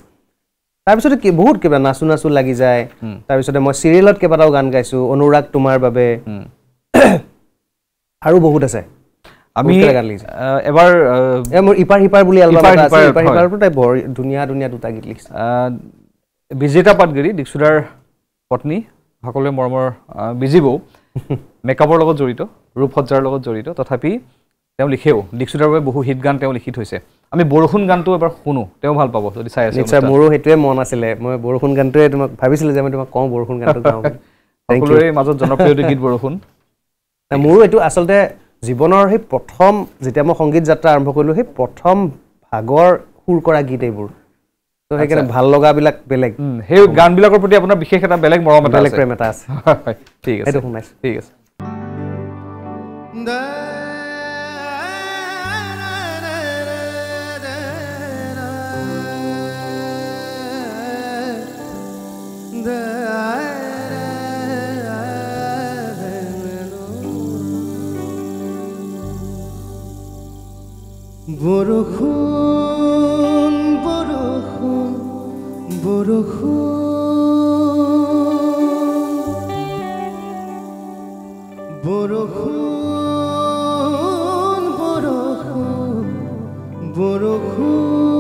তাৰপিছতে বহুত কিবা নাচো নাচো লাগি যায় তাৰপিছতে মই চিৰিয়েলত কেইবাটাও গান গাইছোঁ অনুৰাগ তোমাৰ বাবে আৰু বহুত আছে আমি এবাৰ মোৰ ইপাৰ সিপাৰ বুলি এলবাম এটা আছে ইপাৰ সিপাৰটো তাই বৰ ধুনীয়া ধুনীয়া দুটা গীত লিখিছে বিজেতা পাটগিৰি দীক্ষিতাৰ পত্নী সকলোৱে মৰমৰ বিজি বৌ মেকআপৰ লগত জড়িত ৰূপসজ্জাৰ লগত জড়িত তথাপি তেওঁ লিখেও দীক্ষিতাৰ বাবে বহু হিট গান তেওঁ লিখি থৈছে আমি বৰষুণ গানটো এবাৰ শুনো তেওঁ ভাল পাব যদি চাই আছে নিশ্চয় মোৰো সেইটোৱে মন আছিলে মই বৰষুণ গানটোৱে তোমাক ভাবিছিলোঁ যে মই তোমাক কওঁ বৰষুণ গানটো গাওঁ সকলোৰে মাজত জনপ্ৰিয় গীত বৰষুণ মোৰো এইটো আচলতে জীৱনৰ সেই প্ৰথম যেতিয়া মই সংগীত যাত্ৰা আৰম্ভ কৰিলোঁ সেই প্ৰথম ভাগৰ সুৰ কৰা গীত এইবোৰ তো সেইকাৰণে ভাল লগাবিলাক বেলেগ সেই গানবিলাকৰ প্ৰতি আপোনাৰ বিশেষ এটা বেলেগ মৰম এটা বেলেগ প্ৰেম এটা আছে ঠিক আছে সেইটো শুনাইছোঁ ঠিক আছে বৰষুণ বৰষুণ বৰষুণ বৰষুণ বৰষুণ বৰষুণ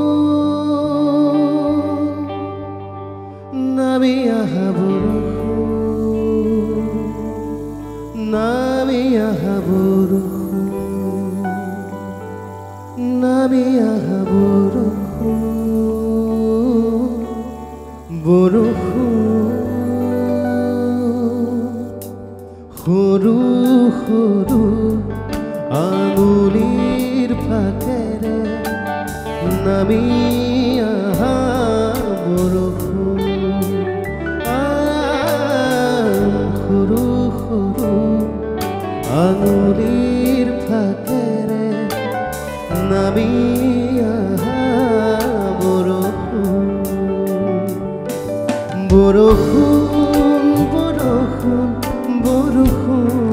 নামি আহা বৰষুণ নামি আহা বৰষুণ নামি আহা বৰষুণ সৰু সৰু আঙুলিৰ ফাকেৰে নামি আহা বৰষুণ সৰু সৰু আঙুলিৰ ফাকেৰে নামি আহা বৰষুণ বৰষুণ বৰষুণ বৰষুণ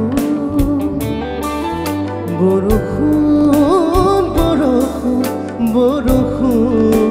বৰষুণ বৰষুণ বৰষুণ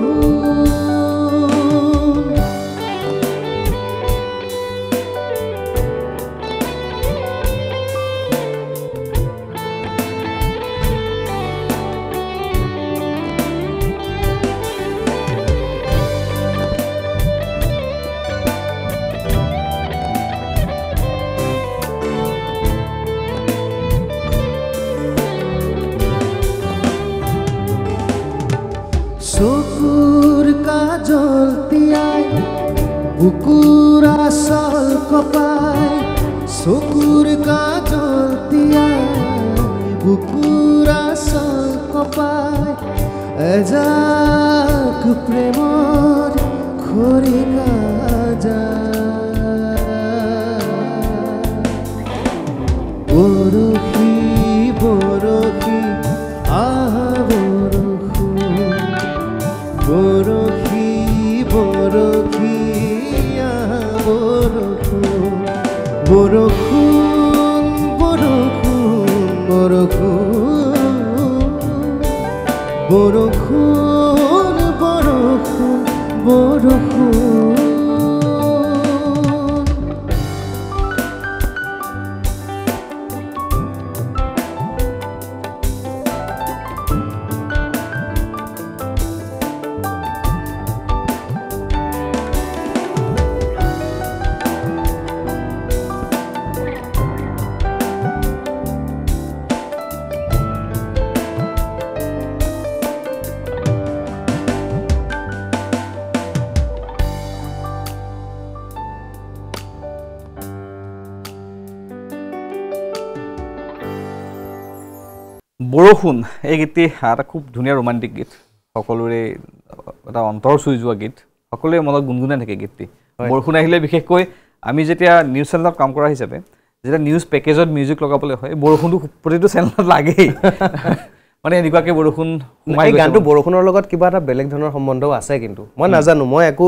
চকুৰ কাজল তিয়াই বুকুৰ আচল কপাই চকুৰ কাজল তিয়াই বুকুৰ আচল কপাই এজাক প্ৰেমৰ খৰিকা বৰশী বৰশী আহা বৰশী বৰশী আহা বৰষুণ বৰষুণ বৰষুণ বৰষুণ বৰষুণ বৰষুণ বৰষুণ বৰষুণ এই গীতটি এটা খুব ধুনীয়া ৰোমান্টিক গীত সকলোৰে এটা অন্তৰ চুই যোৱা গীত সকলোৰে মনত গুণগুণাই থাকে গীতটি বৰষুণ আহিলে বিশেষকৈ আমি যেতিয়া নিউজ চেনেলত কাম কৰা হিচাপে যেতিয়া নিউজ পেকেজত মিউজিক লগাবলৈ হয় বৰষুণটো প্ৰতিটো চেনেলত লাগেই মানে এনেকুৱাকৈ বৰষুণ সোমাই গৈছে গানটো বৰষুণৰ লগত কিবা এটা বেলেগ ধৰণৰ সম্বন্ধও আছে কিন্তু মই নাজানো মই একো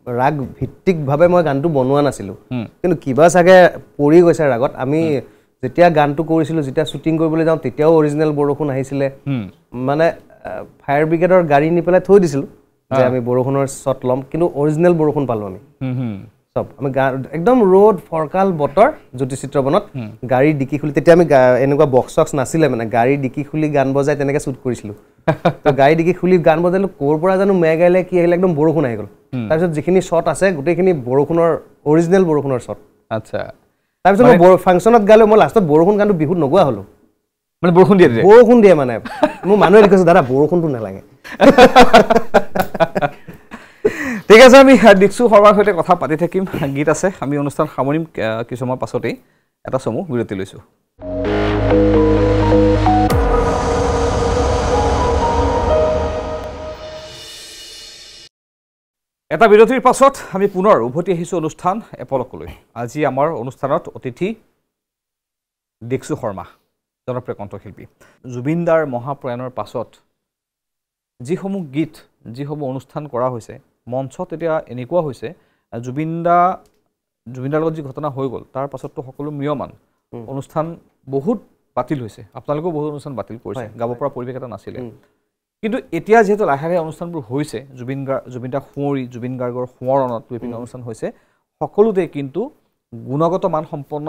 ৰাগ ভিত্তিকভাৱে মই গানটো বনোৱা নাছিলোঁ কিন্তু কিবা চাগে পৰি গৈছে ৰাগত আমি যেতিয়া গানটো কৰিছিলোঁ যেতিয়া শ্বুটিং কৰিবলৈ যাওঁ তেতিয়াও অৰিজিনেল বৰষুণ আহিছিলে মানে ফায়াৰ ব্ৰিগেডৰ গাড়ী নি পেলাই থৈ দিছিলোঁ যে আমি বৰষুণৰ শ্বট ল'ম কিন্তু অৰিজিনেল বৰষুণ পালোঁ আমি চব আমি একদম ৰ'দ ফৰকাল বতৰ জ্যোতিচিত্ৰবনত গাড়ীৰ ডিকি খুলি তেতিয়া আমি এনেকুৱা বক্স চক্স নাছিলে মানে গাড়ীৰ ডিকি খুলি গান বজাই তেনেকৈ শ্বুট কৰিছিলোঁ তো গাড়ী ডিকি খুলি গান বজাইলোঁ ক'ৰ পৰা জানো মেঘ আহিলে কি আহিলে একদম বৰষুণ আহি গ'ল তাৰপিছত যিখিনি শ্বট আছে গোটেইখিনি বৰষুণৰ অৰিজিনেল বৰষুণৰ শ্বট আচ্ছা তাৰপিছত মই ফাংচনত গালোঁ মই লাষ্টত বৰষুণ গানটো বিহুত নগোৱা হ'লোঁ মানে বৰষুণ দিয়ে মানে মোৰ মানুহে কৈছে দাদা বৰষুণটো নালাগে ঠিক আছে আমি দীক্ষু শৰ্মাৰ সৈতে কথা পাতি থাকিম গীত আছে আমি অনুষ্ঠান সামৰিম কিছু সময় পাছতেই এটা চমু বিৰতি লৈছোঁ এটা বিৰতিৰ পাছত আমি পুনৰ উভতি আহিছোঁ অনুষ্ঠান এপলকলৈ আজি আমাৰ অনুষ্ঠানত অতিথি দীক্ষু শৰ্মা জনপ্ৰিয় কণ্ঠশিল্পী জুবিন দাৰ মহাপ্ৰয়াণৰ পাছত যিসমূহ গীত যিসমূহ অনুষ্ঠান কৰা হৈছে মঞ্চত এতিয়া এনেকুৱা হৈছে জুবিন দাৰ লগত যি ঘটনা হৈ গ'ল তাৰ পাছততো সকলো ম্ৰিয়মান অনুষ্ঠান বহুত বাতিল হৈছে আপোনালোকেও বহুত অনুষ্ঠান বাতিল কৰিছে গাব পৰা পৰিৱেশ এটা নাছিলে কিন্তু এতিয়া যেহেতু লাহে লাহে অনুষ্ঠানবোৰ হৈছে জুবিন দা সোঁৱৰি জুবিন গাৰ্গৰ সোঁৱৰণত বিভিন্ন অনুষ্ঠান হৈছে সকলোতে কিন্তু গুণগত মান সম্পন্ন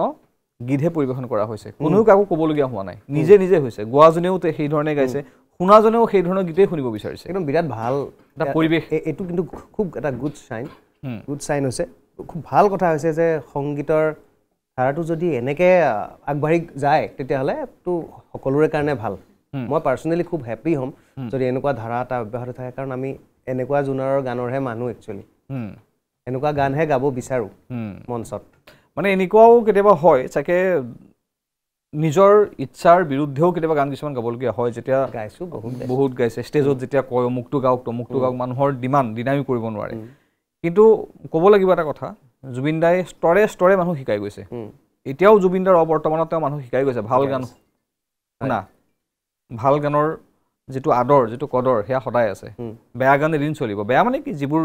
গীতহে পৰিৱেশন কৰা হৈছে কোনেও কাকো ক'বলগীয়া হোৱা নাই নিজে নিজে হৈছে গোৱাজনেও সেই ধৰণে গাইছে শুনাজনেও সেই ধৰণৰ গীতেই শুনিব বিচাৰিছে একদম বিৰাট ভাল এটা পৰিৱেশ এইটো কিন্তু খুব এটা গুড চাইন হৈছে খুব ভাল কথা হৈছে যে সংগীতৰ ধাৰাটো যদি এনেকৈ আগবাঢ়ি যায় তেতিয়াহ'লে তো সকলোৰে কাৰণে ভাল মই পাৰ্চনেলি খুব হেপী হ'ম যদি এনেকুৱা ধাৰা এটা অব্যাহত থাকে কাৰণ আমি এনেকুৱা জোনাৰৰ গানৰহে মানুহ একচুৱেলি এনেকুৱা গানহে গাব বিচাৰোঁ মঞ্চত মানে এনেকুৱাও কেতিয়াবা হয় চাগে নিজৰ ইচ্ছাৰ বিৰুদ্ধেও কেতিয়াবা গান কিছুমান গাবলগীয়া হয় যেতিয়া গাইছোঁ বহুত গাইছে ষ্টেজত যেতিয়া কয় অমুকটো গাওক মানুহৰ ডিমাণ্ড ডিনাইও কৰিব নোৱাৰে কিন্তু ক'ব লাগিব এটা কথা জুবিন দাই স্তৰে স্তৰে মানুহ শিকাই গৈছে এতিয়াও জুবিন দাৰ অবৰ্তমানত তেওঁ মানুহ শিকাই গৈছে ভাল গান শুনা ভাল গানৰ যেটো আদৰ যেটো কদৰ হেয়া সদায় আছে বেয়া গান এদিন চলিব বেয়া মানে কি যিবোৰ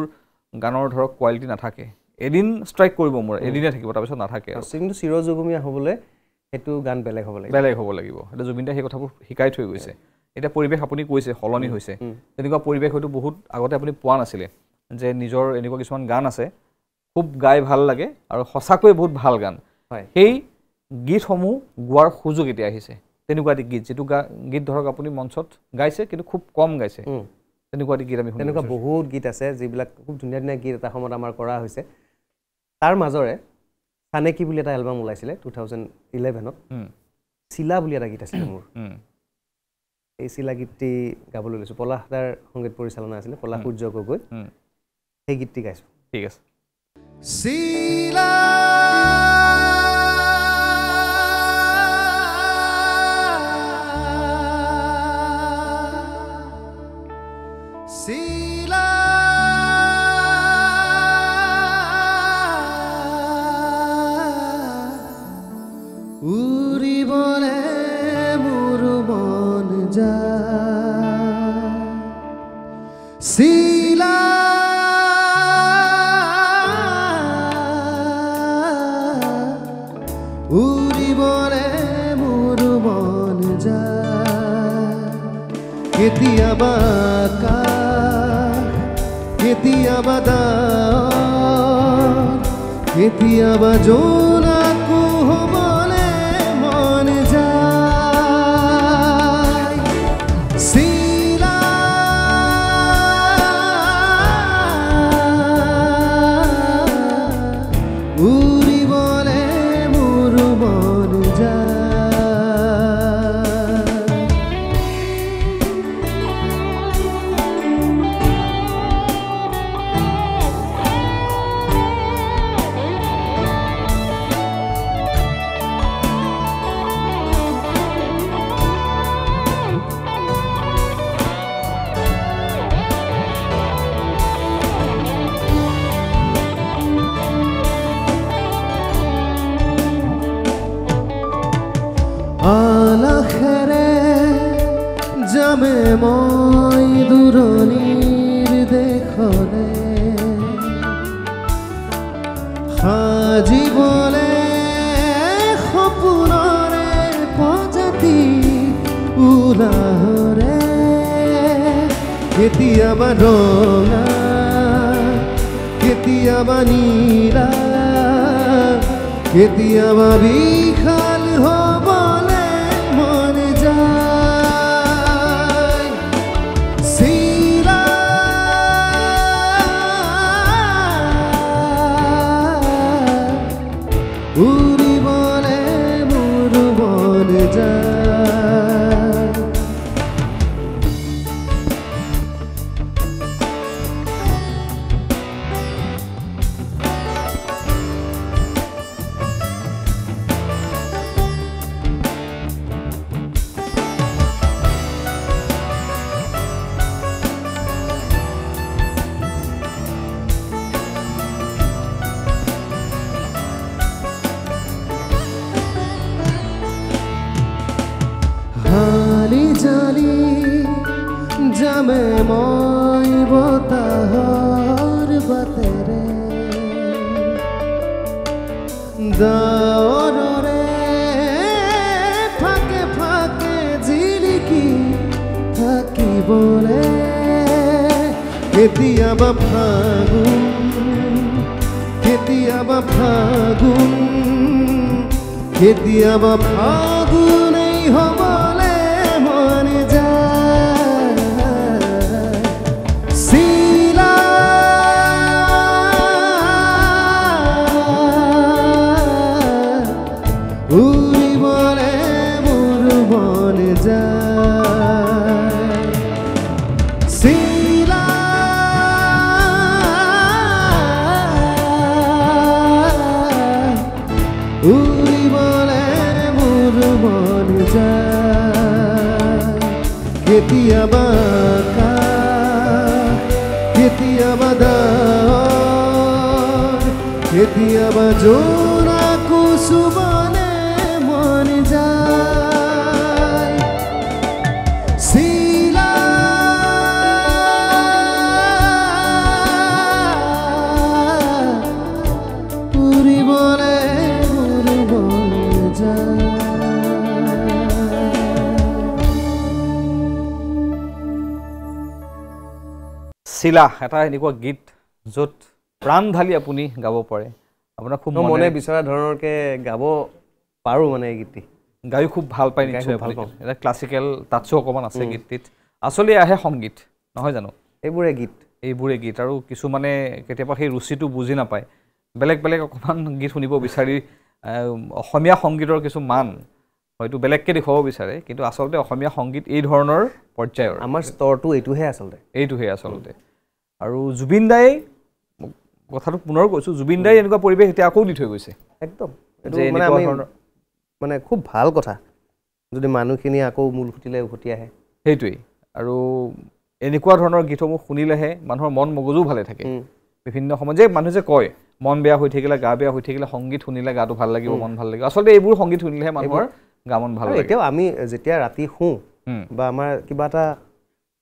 গানৰ ধৰক কোৱালিটি নাথাকে এদিন ষ্ট্ৰাইক কৰিব মোৰ এদিনে থাকিব তাৰ পিছত নাথাকে কিন্তু চিৰজুগুমীয়া হ'বলৈ হেতু গান বেলেগ হ'ব লাগিব এটা জুবিন দাই সেই কথাবোৰ শিকাই থৈ গৈছে এটা পৰিবেশ আপুনি কৈছে হলনি হৈছে তেনেকুৱা পৰিবেশ হয়তো বহুত আগতে আপুনি পোৱা নাছিলে যে নিজৰ এনেকুৱা কিছুমান গান আছে খুব গাই ভাল লাগে আৰু সঁচাকৈ বহুত ভাল গান সেই গীতসমূহ গোৱাৰ সুযোগ এতিয়া আহিছে তেনেকুৱা গীত যেটো গীত ধৰক আপুনি মঞ্চত গাইছে কিন্তু খুব কম গাইছে তেনেকুৱা গীত আমি তেনেকুৱা বহুত গীত আছে যিবিলাক খুব ধুনীয়া ধুনীয়া গীত এটা সময়ত আমাৰ কৰা হৈছে তাৰ মাজৰে সানেকি বুলি এটা এলবাম ওলাইছিলে 2011ত চিলা বুলি এটা গীত আছিল মোৰ এই চিলা গীতটি গাবলৈ লৈছোঁ পলাশদাৰ সংগীত পৰিচালনা আছিলে পলাশ সূৰ্য গগৈ সেই গীতটি গাইছোঁ ঠিক আছে চিলা Sila Uri bole muru mon ja Sila Uri bole muru mon ja Ketia baka Ketia badar Ketia bajona ko hobole mon jay Sila Uri bole muru mon jay আলাখেৰে যামে মই দূৰণিৰ দেশলে সাজিবলে সপোনৰে প্ৰজাতি উলাহৰে কেতিয়াবা ৰঙা কেতিয়াবা নীলা কেতিয়াবা বিশাল হ'বলে মন যায় চিলা উৰিবলে মোৰ মন যায় হালি জালি যামে মই বতাহৰ বাটেৰে দাৱৰৰে ফাকে ফাকে জিলিকি থাকিবলে কেতিয়াবা ফাগুনেই হ'বলে মন যায় চিলা উৰিবলে মোৰ মন যায় চিলা মোৰ মন যায় কেতিয়াবা কেতিয়াবা কেতিয়াবা জোনাকো চুবলে মন যায় চিলা উৰিবলে মোৰ মন যায় চিলা এটা এনেকুৱা গীত য'ত প্ৰাণ ঢালি আপুনি গাব পাৰে আপোনাৰ খুব মনে বিচৰা ধৰণৰকে গাব পাৰো মানে এই গীতটি গায়ো খুব ভাল পায় নিশ্চয় ভাল পাওঁ এটা ক্লাছিকেল টাচো অকণমান আছে গীতটিত আচলতে আহে সংগীত নহয় জানো এইবোৰে গীত আৰু কিছুমানে কেতিয়াবা সেই ৰুচিটো বুজি নাপায় বেলেগ বেলেগ অকণমান গীত শুনিব বিচাৰি অসমীয়া সংগীতৰ কিছু মান হয়তো বেলেগকৈ দেখুৱাব বিচাৰে কিন্তু আচলতে অসমীয়া সংগীত এই ধৰণৰ পৰ্যায়ৰ আমাৰ স্তৰটো এইটোহে আচলতে আৰু জুবিন দাই কথাটো পুনৰ কৈছোঁ জুবিন দাই এনেকুৱা পৰিৱেশ এতিয়া আকৌ দি থৈ গৈছে একদম মানে খুব ভাল কথা যদি মানুহখিনি আকৌ মূল খুঁটিলে উভতি আহে সেইটোৱেই আৰু এনেকুৱা ধৰণৰ গীতসমূহ শুনিলেহে মানুহৰ মন মগজু ভালে থাকে বিভিন্ন সময়ত যে মানুহে যে কয় মন বেয়া হৈ থাকিলে গা বেয়া হৈ থাকিলে সংগীত শুনিলে গাটো ভাল লাগিব মন ভাল লাগিব আচলতে এইবোৰ সংগীত শুনিলেহে মানুহৰ গা মন ভাল লাগে এতিয়াও আমি যেতিয়া ৰাতি শুওঁ বা আমাৰ কিবা এটা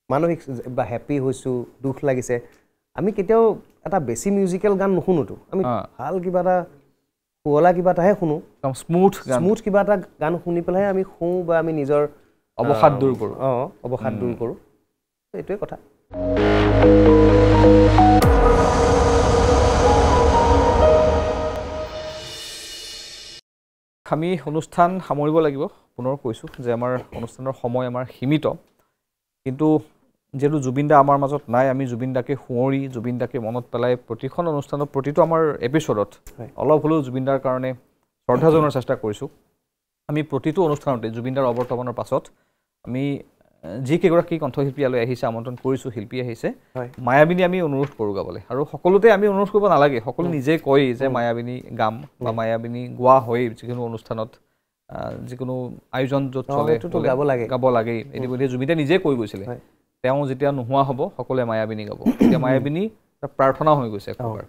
মানসিক বা হেপী হৈছোঁ দুখ লাগিছে আমি কেতিয়াও এটা বেছি মিউজিকেল গান নুশুনোতো আমি ভাল কিবা এটা শুৱলা কিবা এটাহে শুনো স্মুথ কিবা এটা গান শুনি পেলাইহে আমি শুওঁ বা আমি নিজৰ অৱসাদ দূৰ কৰোঁ এইটোৱে কথা আমি অনুষ্ঠান সামৰিব লাগিব পুনৰ কৈছোঁ যে আমাৰ অনুষ্ঠানৰ সময় আমাৰ সীমিত কিন্তু যেহেতু জুবিন দা আমাৰ মাজত নাই আমি জুবিন দাকে শুঁৱৰি জুবিন দাকে মনত পেলাই প্ৰতিখন অনুষ্ঠানত প্ৰতিটো আমাৰ এপিছ'ডত অলপ হ'লেও জুবিন দাৰ কাৰণে শ্ৰদ্ধা জনোৱাৰ চেষ্টা কৰিছোঁ আমি প্ৰতিটো অনুষ্ঠানতে জুবিন দাৰ অৱৰ্তমানৰ পাছত আমি যিকেইগৰাকী কণ্ঠশিল্পী ইয়ালৈ আহিছে আমন্ত্ৰণ কৰিছোঁ শিল্পী আহিছে মায়াবিনী আমি অনুৰোধ কৰোঁ গাবলৈ আৰু সকলোতে আমি অনুৰোধ কৰিব নালাগে সকলো নিজে কয় যে মায়াবিনী গাম বা মায়াবিনী গোৱা হয় যিকোনো অনুষ্ঠানত যিকোনো আয়োজন য'ত চলে গাব লাগেই ইতিমধ্যে জুবিন দাই নিজে কৈ গৈছিলে তেওঁ যেতিয়া নোহোৱা হ'ব সকলোৱে মায়াবিনী গাব এতিয়া মায়াবিনী প্ৰাৰ্থনা হৈ গৈছে একবাৰ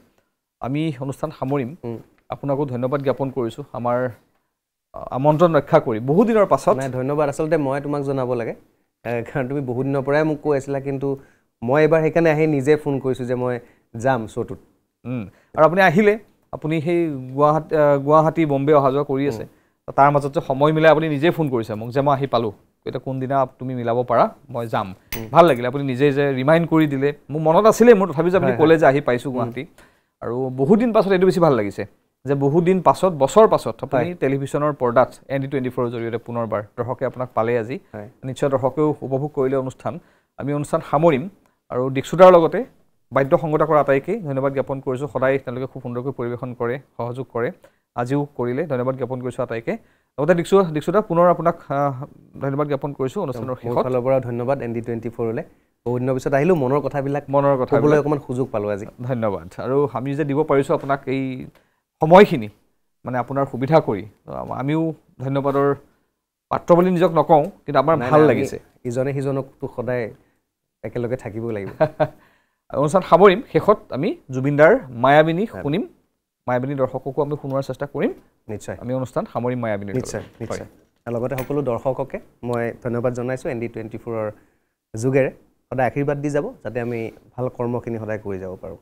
আমি অনুষ্ঠান সামৰিম আপোনাকো ধন্যবাদ জ্ঞাপন কৰিছোঁ আমাৰ আমন্ত্ৰণ ৰক্ষা কৰি বহুত দিনৰ পাছত ধন্যবাদ আচলতে মই তোমাক জনাব লাগে কাৰণ তুমি বহুত দিনৰ পৰাই মোক কৈ আছিলা কিন্তু মই এবাৰ সেইকাৰণে আহি নিজে ফোন কৰিছোঁ যে মই যাম শ্ব'টোত আৰু আপুনি আহিলে আপুনি সেই গুৱাহাটী বম্বে অহা যোৱা কৰি আছে তাৰ মাজত যে সময় মিলাই আপুনি নিজে ফোন কৰিছে মোক যে মই আহি পালোঁ এতিয়া কোনদিনা তুমি মিলাব পাৰা মই যাম ভাল লাগিলে আপুনি নিজে যে ৰিমাইণ্ড কৰি দিলে মোৰ মনত আছিলে মোৰ তথাপি যে আপুনি ক'লে যে আহি পাইছোঁ গুৱাহাটী আৰু বহুত দিন পাছত এইটো বেছি ভাল লাগিছে যে বহুত দিন পাছত বছৰ পাছত আপুনি টেলিভিশ্যনৰ পৰ্দাত ND24ৰ জৰিয়তে পুনৰবাৰ দৰ্শকে আপোনাক পালে আজি নিশ্চয় দৰ্শকেও উপভোগ কৰিলে অনুষ্ঠান আমি অনুষ্ঠান সামৰিম আৰু দীক্ষিতাৰ লগতে বাদ্য সংগত কৰা আটাইকেই ধন্যবাদ জ্ঞাপন কৰিছোঁ সদায় তেওঁলোকে খুব সুন্দৰকৈ পৰিৱেশন কৰে সহযোগ কৰে আজিও কৰিলে ধন্যবাদ জ্ঞাপন কৰিছোঁ আটাইকে লগতে দীক্ষিতা পুনৰ আপোনাক ধন্যবাদ জ্ঞাপন কৰিছোঁ অনুষ্ঠানৰ শেষত ফালৰ পৰা ধন্যবাদ ND24লৈ বহুত দিনৰ পিছত আহিলোঁ মনৰ কথা ক'বলৈ অকণমান সুযোগ পালোঁ আজি ধন্যবাদ আৰু আমি যে দিব পাৰিছোঁ আপোনাক এই সময়খিনি মানে আপোনাৰ সুবিধা কৰি আমিও ধন্যবাদৰ পাত্ৰ বুলি নিজক নকওঁ কিন্তু আমাৰ ভাল লাগিছে ইজনে সিজনকতো সদায় একেলগে থাকিব লাগিব অনুষ্ঠান সামৰিম শেষত আমি জুবিনদাৰ মায়াবিনী শুনিম মায়াবিনী দৰ্শককো আমি শুনোৱাৰ চেষ্টা কৰিম নিশ্চয় আমি অনুষ্ঠান সামৰিম মায়াবিনী নিশ্চয় লগতে সকলো দৰ্শককে মই ধন্যবাদ জনাইছোঁ ND24ৰ যোগেৰে সদায় আশীৰ্বাদ দি যাব যাতে আমি ভাল কৰ্মখিনি সদায় কৰি যাব পাৰোঁ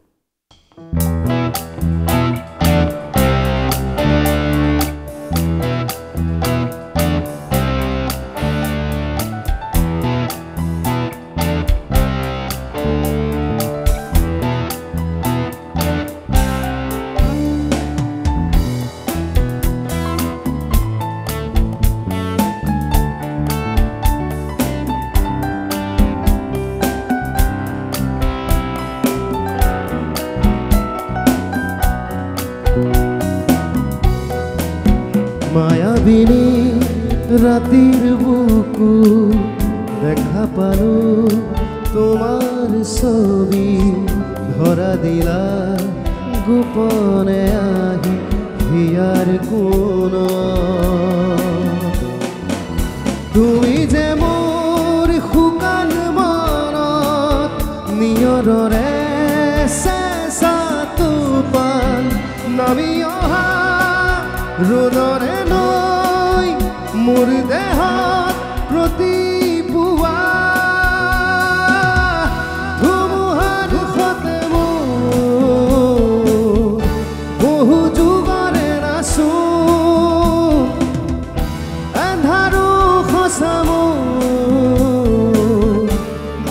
মায়াবিনী ৰাতিৰ বুকু দেখা পালোঁ তোমাৰ ছবি ধৰা দিলা গোপনে আহি হিয়াৰ কোন নামি অহা ৰ'দৰে নৈ মোৰ দেহত প্ৰতিপুৱা ধুমুহাৰ সতে মোৰ বহু যুগৰে নাচো এন্ধাৰো সঁচা মোৰ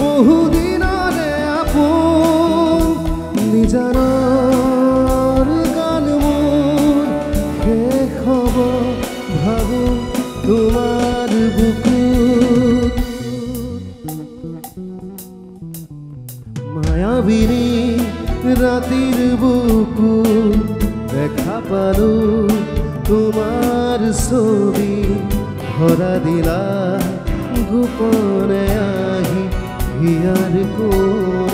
বহু দিনৰে আপোন নিজানৰ গান মোৰ শেষ হ'ব ভাবো তোমাৰ বুকুত মায়াবিনী ৰাতিৰ বুকুত দেখা পালো তোমাৰ ছবি ভৰা দিলা গোপনে আহি হিয়াৰ কোণ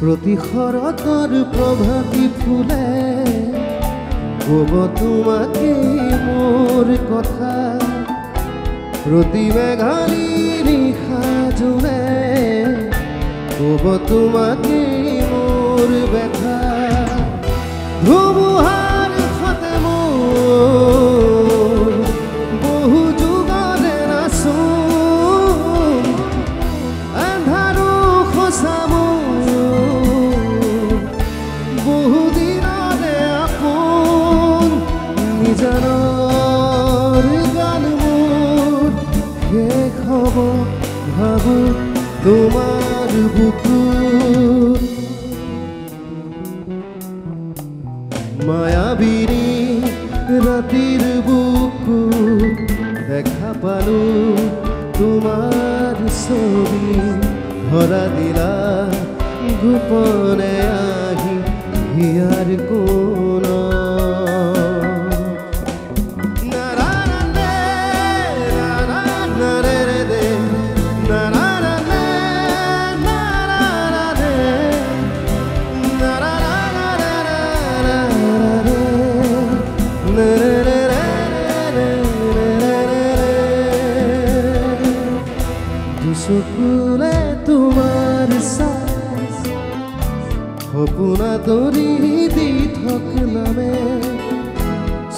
প্ৰতি শৰতৰ প্ৰভাতী ফুলে ক'ব তোমাকে মোৰ কথা প্ৰতি মেঘালী নিশা জোনে ক'ব তোমাকে মোৰ ব্যথা ধুমুহাৰ সতে মোৰ বহু যুগৰে নাচো এন্ধাৰো সঁচা নিজানৰ গান মোৰ শেষ হ'ব ভাবো তোমাৰ বুকুত মায়াবিনী ৰাতিৰ বুকুত দেখা পালো তোমাৰ ছবি ধৰা দিলা গোপনে আহি হিয়াৰ কোণ চকুলে তোমাৰ চাই সপোনা তৰি দি থকলামে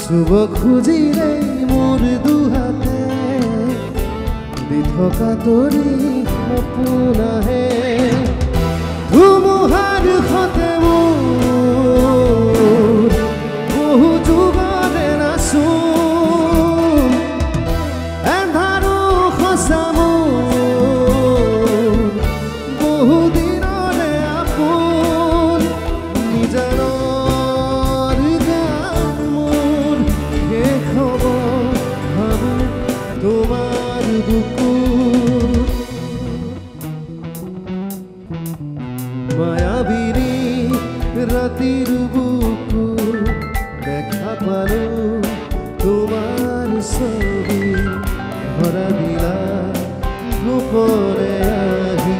চুব খুজিলে মোৰ দুহাতে দি থকা তৰি সপোনাহে ধুমুহাৰ সতে মোৰ বহু যুগৰে নাচো এন্ধাৰো সঁচা মায়াবিনী ৰাতিৰ বুকুত দেখা পালো তোমাৰ ছবি ভৰা দিলা গোপনে আহি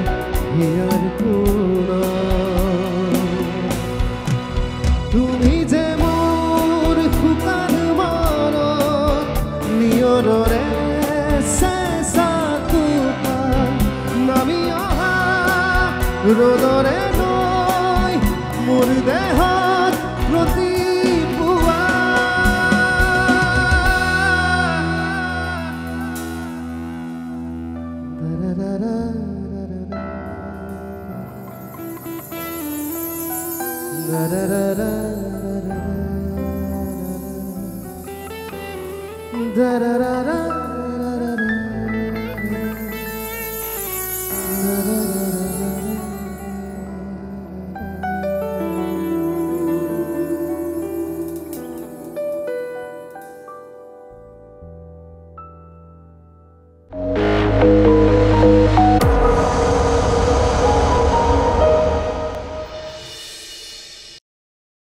হিয়াৰ কোণ তুমি যে মোৰ শুকান মনত নিয়ৰৰে চেঁচা টোপাল নামি অহা ৰ'দৰে নৈ মোৰ দেহত প্ৰতিপুৱা da da da da